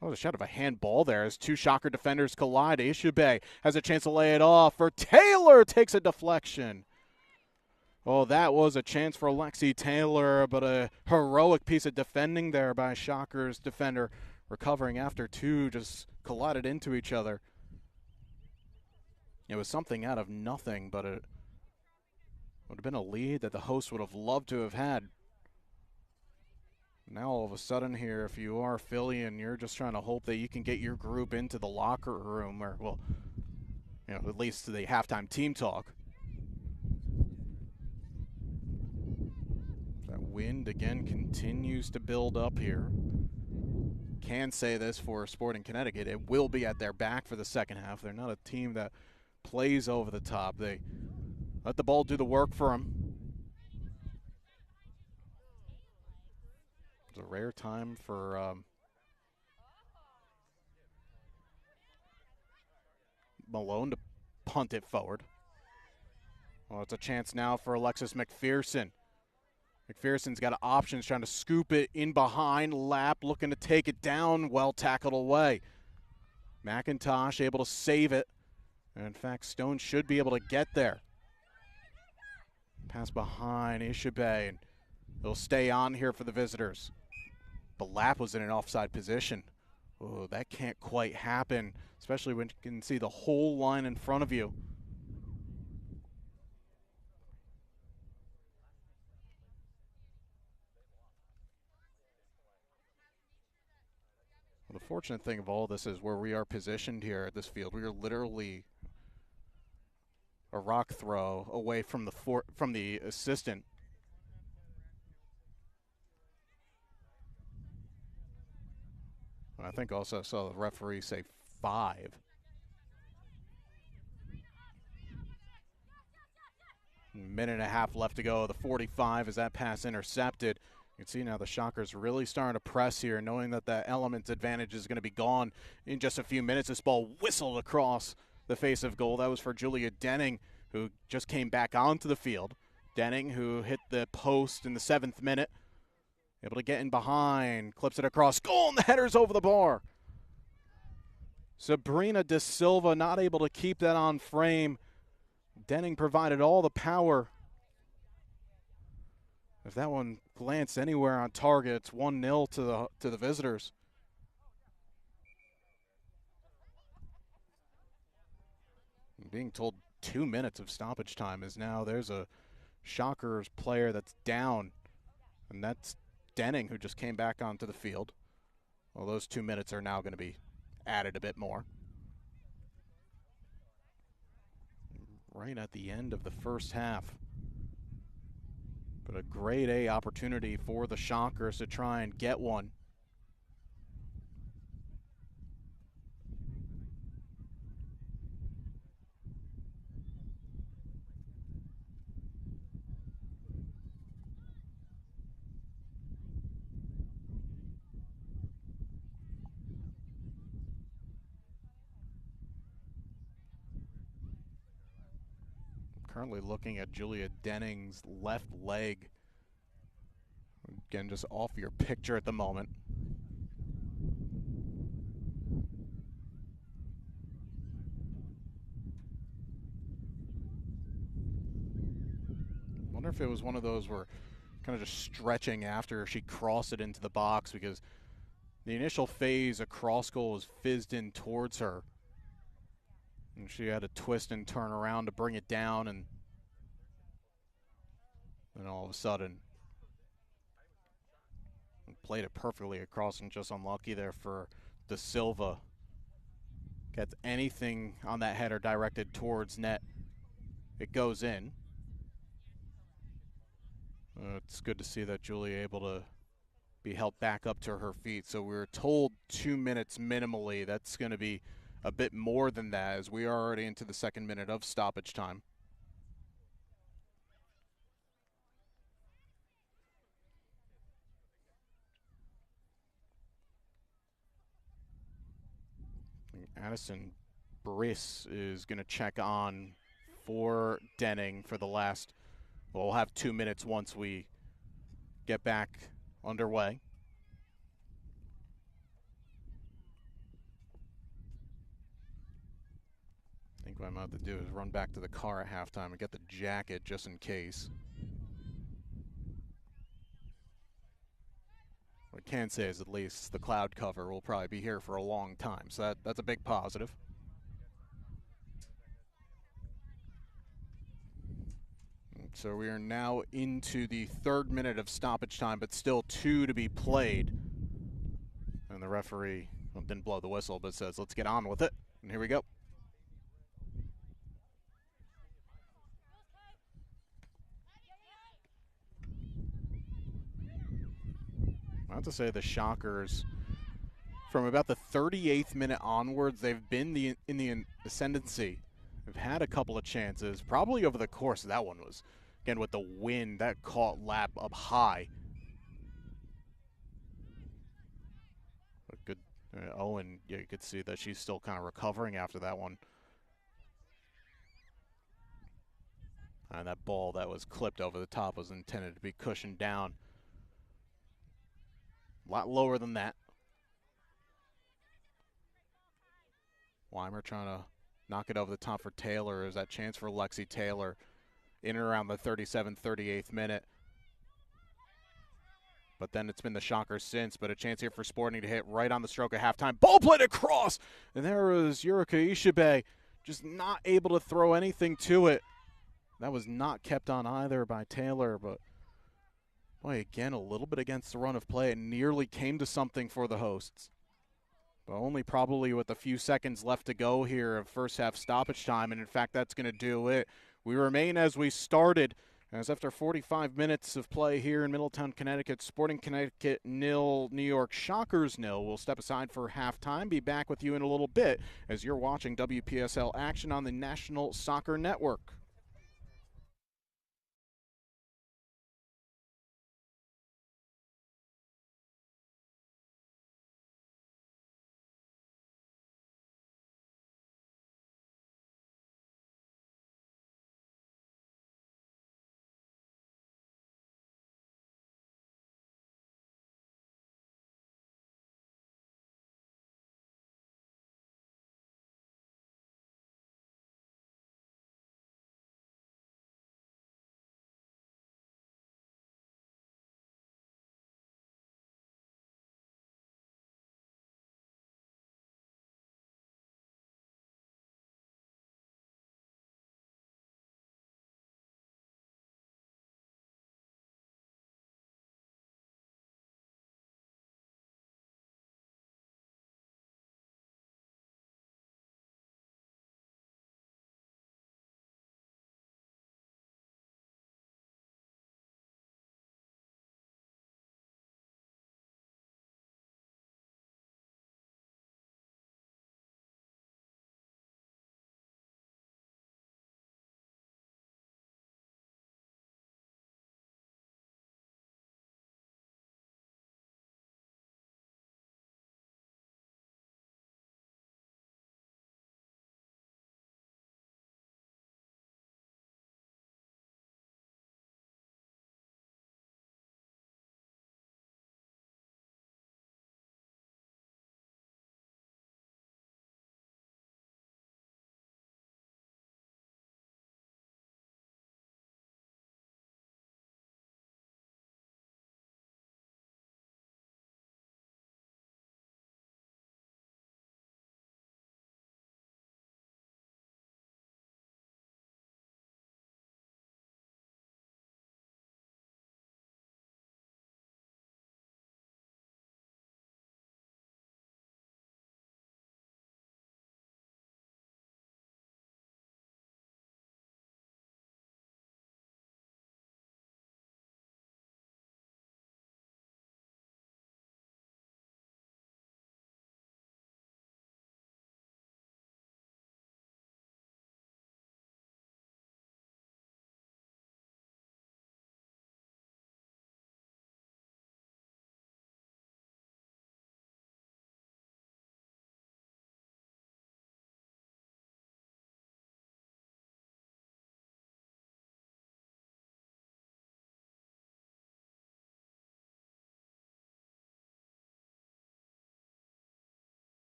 Oh, the shot of a handball there as two Shocker defenders collide. Ishabeh has a chance to lay it off for Taylor. Takes a deflection. Oh, that was a chance for Lexi Taylor, but a heroic piece of defending there by Shocker's defender. Recovering after two just collided into each other. It was something out of nothing, but it would have been a lead that the host would have loved to have had. Now all of a sudden here, if you are Philly and you're just trying to hope that you can get your group into the locker room, or, well, at least to the halftime team talk. wind again continues to build up here. Can say this for Sporting Connecticut, it will be at their back for the second half. They're not a team that plays over the top. They let the ball do the work for them. It's a rare time for Malone to punt it forward. Well, it's a chance now for Alexis McPherson. McPherson's got options, trying to scoop it in behind. Lapp looking to take it down, well tackled away. McIntosh able to save it. And in fact, Stone should be able to get there. Pass behind Ishibe, and they'll stay on here for the visitors. But Lapp was in an offside position. Oh, that can't quite happen, especially when you can see the whole line in front of you. Well, the fortunate thing of all this is where we are positioned here at this field. We are literally a rock throw away from the assistant. I think also saw the referee say 5. Minute and a half left to go. The 45 as that pass intercepted. You can see now the Shockers really starting to press here, knowing that the element advantage is going to be gone in just a few minutes. This ball whistled across the face of goal. That was for Julia Denning, who just came back onto the field. Denning, who hit the post in the 7th minute. Able to get in behind, clips it across, goal, and the header's over the bar. Sabrina De Silva not able to keep that on frame. Denning provided all the power. If that one glanced anywhere on target, it's 1-0 to the visitors. I'm being told 2 minutes of stoppage time is now. There's a Shockers player that's down, and that's Denning, who just came back onto the field. Well, those 2 minutes are now going to be added a bit more. Right at the end of the first half. But a grade A opportunity for the Shockers to try and get one. Currently looking at Julia Denning's left leg. Again, just off your picture at the moment. Wonder if it was one of those where kind of just stretching after she crossed it into the box, because the initial phase, a cross goal was fizzed in towards her. And she had to twist and turn around to bring it down, and then all of a sudden played it perfectly across, and just unlucky there for De Silva. Gets anything on that header directed towards net, it goes in. It's good to see that Julia able to be helped back up to her feet. So we were told 2 minutes minimally. That's going to be a bit more than that, as we are already into the 2nd minute of stoppage time. Addison Briss is going to check on for Denning for the last, well, we'll have 2 minutes once we get back underway. I think what I'm about to do is run back to the car at halftime and get the jacket just in case. What I can say is at least the cloud cover will probably be here for a long time, so that's a big positive. And so we are now into the 3rd minute of stoppage time, but still 2 to be played. And the referee, well, didn't blow the whistle, but says, let's get on with it. And here we go. Not to say the Shockers, from about the 38th minute onwards, they've been in the ascendancy. They've had a couple of chances, probably over the course. That one was, again, with the wind, that caught lap up high. But good. Owen, yeah, you could see that she's still kind of recovering after that one. And that ball that was clipped over the top was intended to be cushioned down. A lot lower than that. Weimer trying to knock it over the top for Taylor. Is that chance for Lexi Taylor in and around the 37th, 38th minute. But then it's been the Shockers since. But a chance here for Sporting to hit right on the stroke of halftime. Ball played across. And there was Yurika Ishibe just not able to throw anything to it. That was not kept on either by Taylor. But, boy, again, a little bit against the run of play. It nearly came to something for the hosts. But only probably with a few seconds left to go here of first half stoppage time. And, in fact, that's going to do it. We remain as we started. As after 45 minutes of play here in Middletown, Connecticut, Sporting Connecticut 0, New York Shockers 0. We'll step aside for halftime. Be back with you in a little bit as you're watching WPSL action on the National Soccer Network.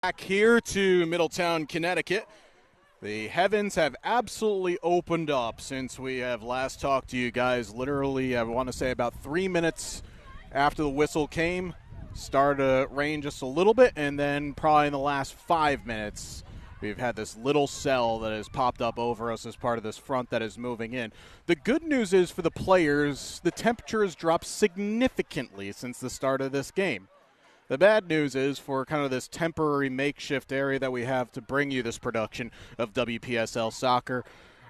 Back here to Middletown, Connecticut. The heavens have absolutely opened up since we have last talked to you guys. Literally, I want to say about 3 minutes after the whistle came, started to rain just a little bit, and then probably in the last 5 minutes, we've had this little cell that has popped up over us as part of this front that is moving in. The good news is for the players, the temperature has dropped significantly since the start of this game. The bad news is for kind of this temporary makeshift area that we have to bring you this production of WPSL soccer,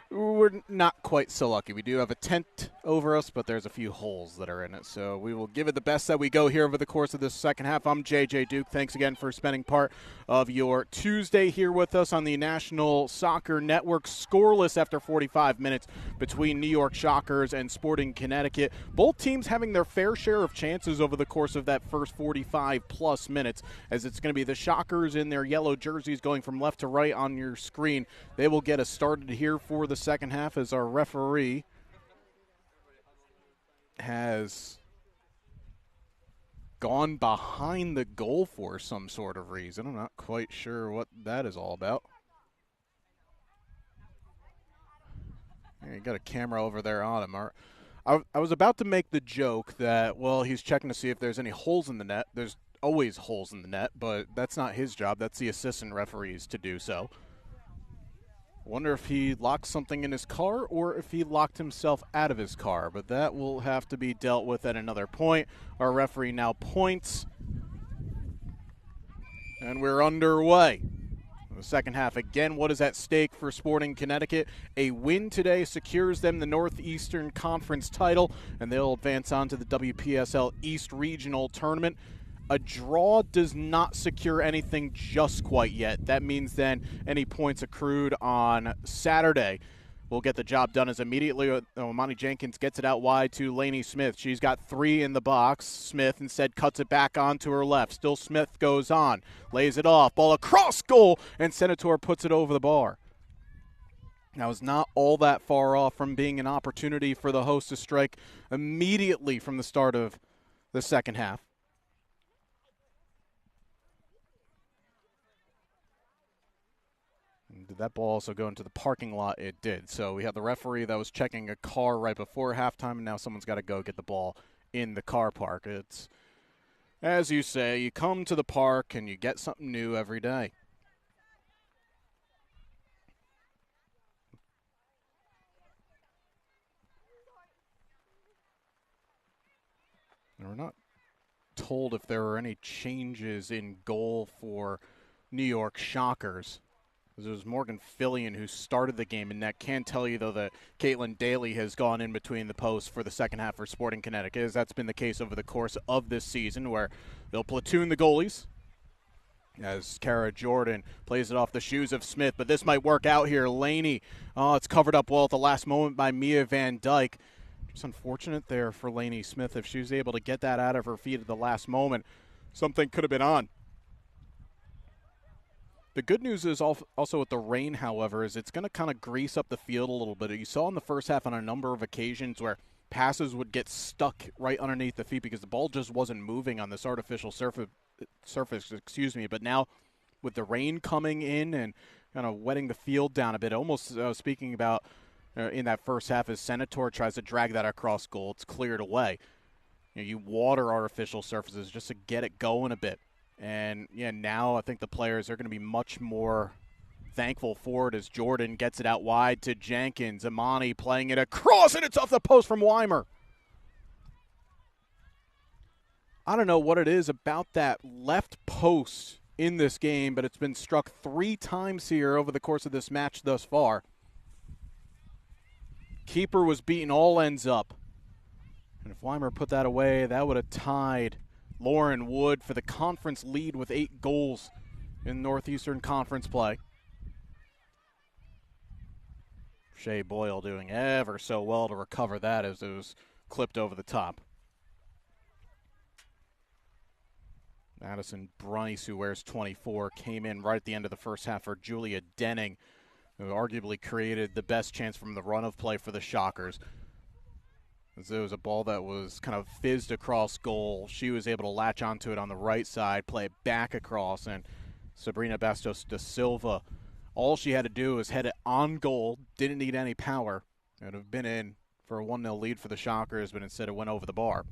we're not quite so lucky. We do have a tent over us, but there's a few holes that are in it. So we will give it the best that we go here over the course of this second half. I'm JJ Duke. Thanks again for spending part of your Tuesday here with us on the National Soccer Network. Scoreless after 45 minutes between New York Shockers and Sporting Connecticut. Both teams having their fair share of chances over the course of that first 45-plus minutes, as it's going to be the Shockers in their yellow jerseys going from left to right on your screen. They will get us started here for the second half as our referee has gone behind the goal for some sort of reason. I'm not quite sure what that is all about. You got a camera over there on him. I was about to make the joke that, well, he's checking to see if there's any holes in the net. There's always holes in the net, but that's not his job. That's the assistant referees to do so. Wonder if he locked something in his car or if he locked himself out of his car, but that will have to be dealt with at another point. Our referee now points, and we're underway. The second half again, what is at stake for Sporting Connecticut? A win today secures them the Northeastern Conference title, and they'll advance on to the WPSL East Regional Tournament. A draw does not secure anything just quite yet. That means then any points accrued on Saturday will get the job done as immediately Monty Jenkins gets it out wide to Lainey Smith. She's got 3 in the box. Smith instead cuts it back onto her left. Still Smith goes on, lays it off, ball across goal, and Senator puts it over the bar. That was not all that far off from being an opportunity for the host to strike immediately from the start of the second half. Did that ball also go into the parking lot? It did. So we have the referee that was checking a car right before halftime, and now someone's got to go get the ball in the car park. It's, as you say, you come to the park and you get something new every day. And we're not told if there were any changes in goal for New York Shockers. It was Morgan Fillion who started the game in net. Can tell you, though, that Caitlin Daly has gone in between the posts for the second half for Sporting Connecticut, as that's been the case over the course of this season, where they'll platoon the goalies as Kara Jordan plays it off the shoes of Smith. But this might work out here. Laney, it's covered up well at the last moment by Mia Van Dyke. It's unfortunate there for Lainey Smith. If she was able to get that out of her feet at the last moment, something could have been on. The good news is also with the rain, however, is it's going to kind of grease up the field a little bit. You saw in the first half on a number of occasions where passes would get stuck right underneath the feet because the ball just wasn't moving on this artificial surface. But now with the rain coming in and kind of wetting the field down a bit, almost speaking about in that first half as Senator tries to drag that across goal, it's cleared away. You water artificial surfaces just to get it going a bit. And, yeah, now I think the players are going to be much more thankful for it as Jordan gets it out wide to Jenkins. Amani playing it across, and it's off the post from Weimer. I don't know what it is about that left post in this game, but it's been struck 3 times here over the course of this match thus far. Keeper was beaten all ends up. And if Weimer put that away, that would have tied Lauren Wood for the conference lead with 8 goals in Northeastern Conference play. Shea Boyle doing ever so well to recover that as it was clipped over the top. Madison Brunice, who wears 24, came in right at the end of the first half for Julia Denning, who arguably created the best chance from the run of play for the Shockers. As it was a ball that was kind of fizzed across goal. She was able to latch onto it on the right side, play it back across, and Sabrina Bastos da Silva. All she had to do was head it on goal. Didn't need any power. It would have been in for a 1-0 lead for the Shockers, but instead it went over the bar.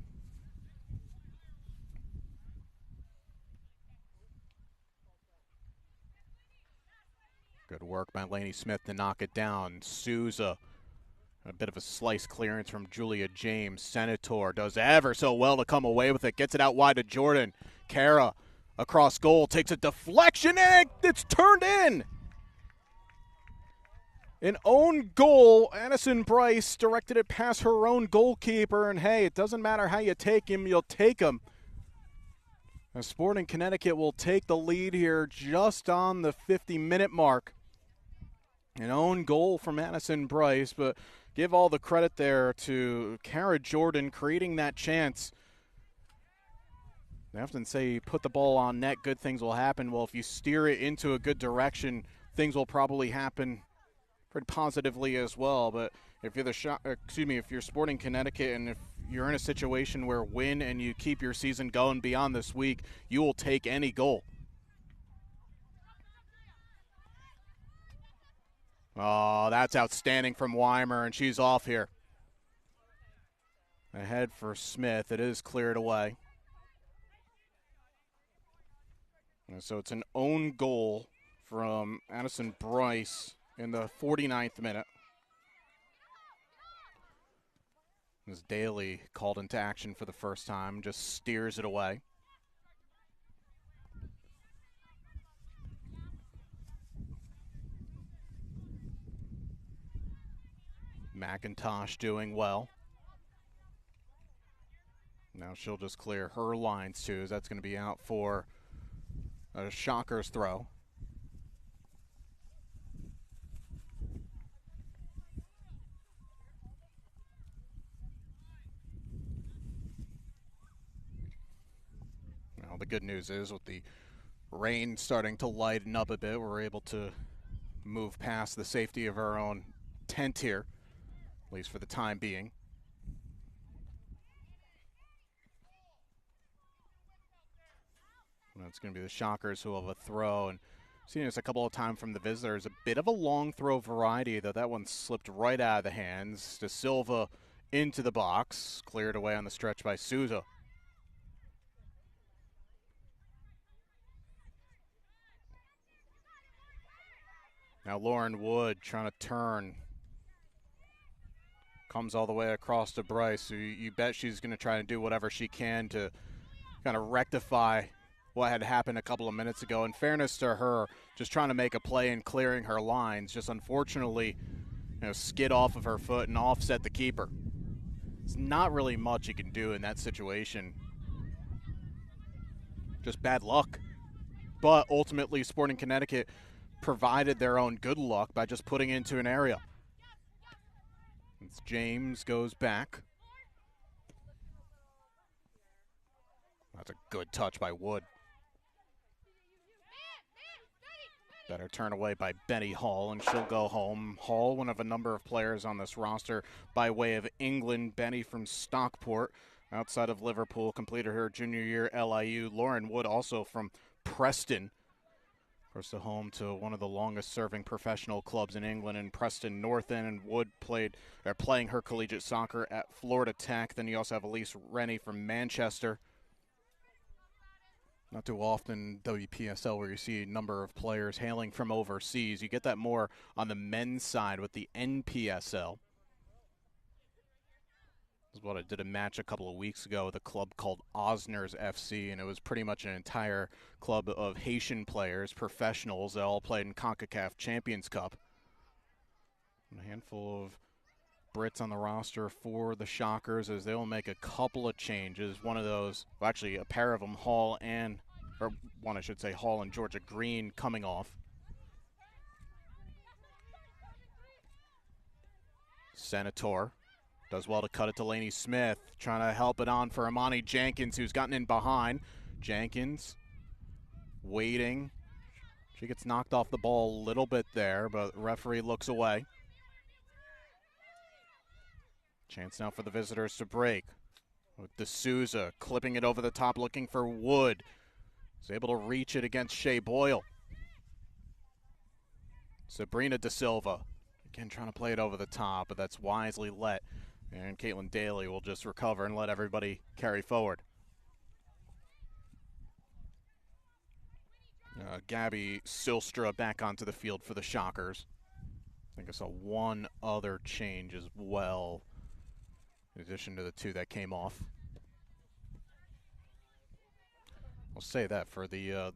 Good work by Lainey Smith to knock it down. Souza, a bit of a slice clearance from Julia James. Senator does ever so well to come away with it. Gets it out wide to Jordan. Kara across goal, takes a deflection, and it's turned in. An own goal. Addison Bryce directed it past her own goalkeeper, and hey, it doesn't matter how you take him, you'll take him. Sporting Connecticut will take the lead here just on the 50-minute mark. An own goal from Addison Bryce, but give all the credit there to Kara Jordan creating that chance. They often say put the ball on net, good things will happen. Well, if you steer it into a good direction, things will probably happen pretty positively as well. But if you're if you're Sporting Connecticut, and if you're in a situation where win and you keep your season going beyond this week, you will take any goal. Oh, that's outstanding from Weimer, and she's off here. Ahead for Smith. It is cleared away. And so it's an own goal from Addison Bryce in the 49th minute. As Daly called into action for the first time, just steers it away. McIntosh doing well. Now she'll just clear her lines too, as that's going to be out for a Shockers throw. Well, the good news is with the rain starting to lighten up a bit, we're able to move past the safety of our own tent here, at least for the time being. It's going to be the Shockers who will have a throw, and seen this a couple of times from the visitors. A bit of a long throw variety, though that one slipped right out of the hands. De Silva into the box, cleared away on the stretch by Souza. Now Lauren Wood trying to turn. Comes all the way across to Bryce. So you bet she's going to try to do whatever she can to kind of rectify what had happened a couple of minutes ago. In fairness to her, just trying to make a play and clearing her lines, just unfortunately, skid off of her foot and offset the keeper. It's not really much you can do in that situation. Just bad luck. But ultimately, Sporting Connecticut provided their own good luck by just putting it into an area. As James goes back. That's a good touch by Wood. Better turn away by Betty Hall, and she'll go home. Hall, one of a number of players on this roster by way of England. Benny from Stockport, outside of Liverpool, completed her junior year LIU. Lauren Wood, also from Preston. First to home to one of the longest-serving professional clubs in England in Preston North End. And Wood playing her collegiate soccer at Florida Tech. Then you also have Elise Rennie from Manchester. Not too often WPSL where you see a number of players hailing from overseas. You get that more on the men's side with the NPSL. This is what I did a match a couple of weeks ago with a club called Osners FC, and it was pretty much an entire club of Haitian players, professionals, that all played in CONCACAF Champions Cup. And a handful of Brits on the roster for the Shockers as they will make a couple of changes. One of those, well, actually a pair of them, Hall and Georgia Green coming off. Senator does well to cut it to Lainey Smith, trying to help it on for Imani Jenkins, who's gotten in behind. Jenkins waiting. She gets knocked off the ball a little bit there, but the referee looks away. Chance now for the visitors to break. With D'Souza clipping it over the top, looking for Wood. He's able to reach it against Shea Boyle. Sabrina Da Silva, again trying to play it over the top, but that's wisely let. And Caitlin Daly will just recover and let everybody carry forward. Gabby Silstra back onto the field for the Shockers. I think I saw one other change as well, in addition to the two that came off. I'll say that for the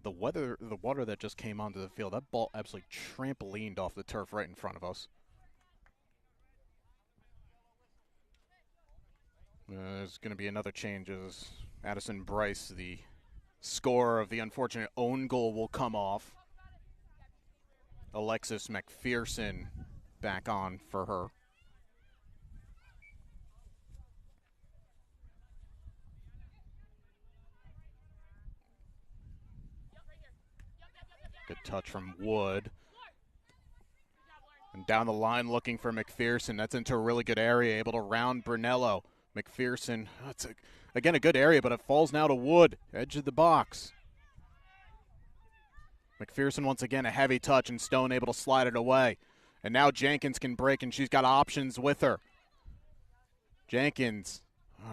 water that just came onto the field, that ball absolutely trampolined off the turf right in front of us. There's going to be another change as Addison Bryce, the scorer of the unfortunate own goal, will come off. Alexis McPherson back on for her. Good touch from Wood. And down the line looking for McPherson. That's into a really good area, able to round Brunello. McPherson, that's again a good area, but it falls now to Wood, edge of the box. McPherson once again a heavy touch, and Stone able to slide it away. And now Jenkins can break, and she's got options with her. Jenkins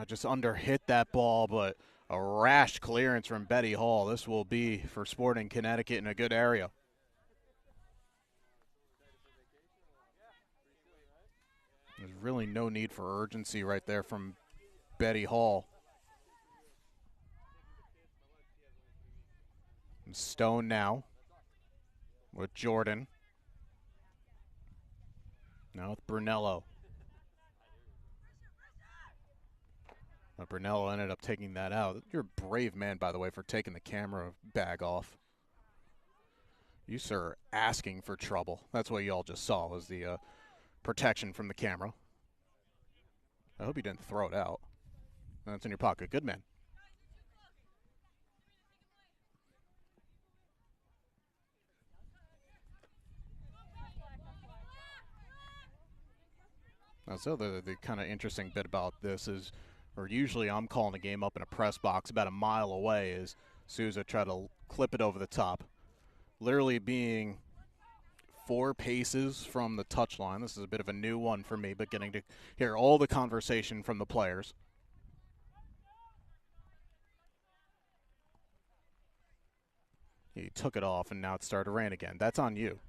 just underhit that ball, but a rash clearance from Betty Hall. This will be for Sporting Connecticut in a good area. There's really no need for urgency right there from Betty Hall. And Stone now with Jordan. Now with Brunello. Brunello ended up taking that out. You're a brave man, by the way, for taking the camera bag off. You, sir, are asking for trouble. That's what you all just saw, was the protection from the camera. I hope you didn't throw it out. That's in your pocket. Good man. Now, so the kind of interesting bit about this is, or usually I'm calling a game up in a press box about a mile away, is Souza try to clip it over the top. Literally being 4 paces from the touchline. This is a bit of a new one for me, but getting to hear all the conversation from the players. He took it off, and now it started to rain again. That's on you.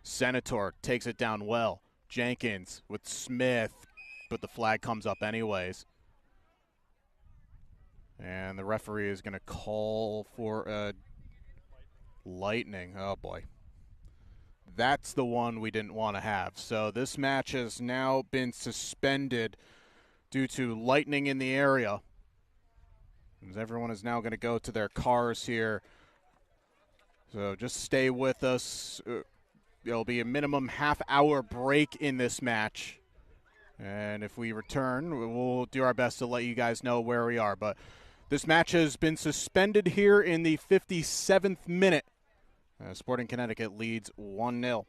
Senator takes it down well. Jenkins with Smith, but the flag comes up anyways. And the referee is going to call for lightning. Oh, boy. That's the one we didn't want to have. So this match has now been suspended due to lightning in the area. As everyone is now going to go to their cars here. So just stay with us. There'll be a minimum half-hour break in this match. And if we return, we'll do our best to let you guys know where we are. But this match has been suspended here in the 57th minute. Sporting Connecticut leads 1-0.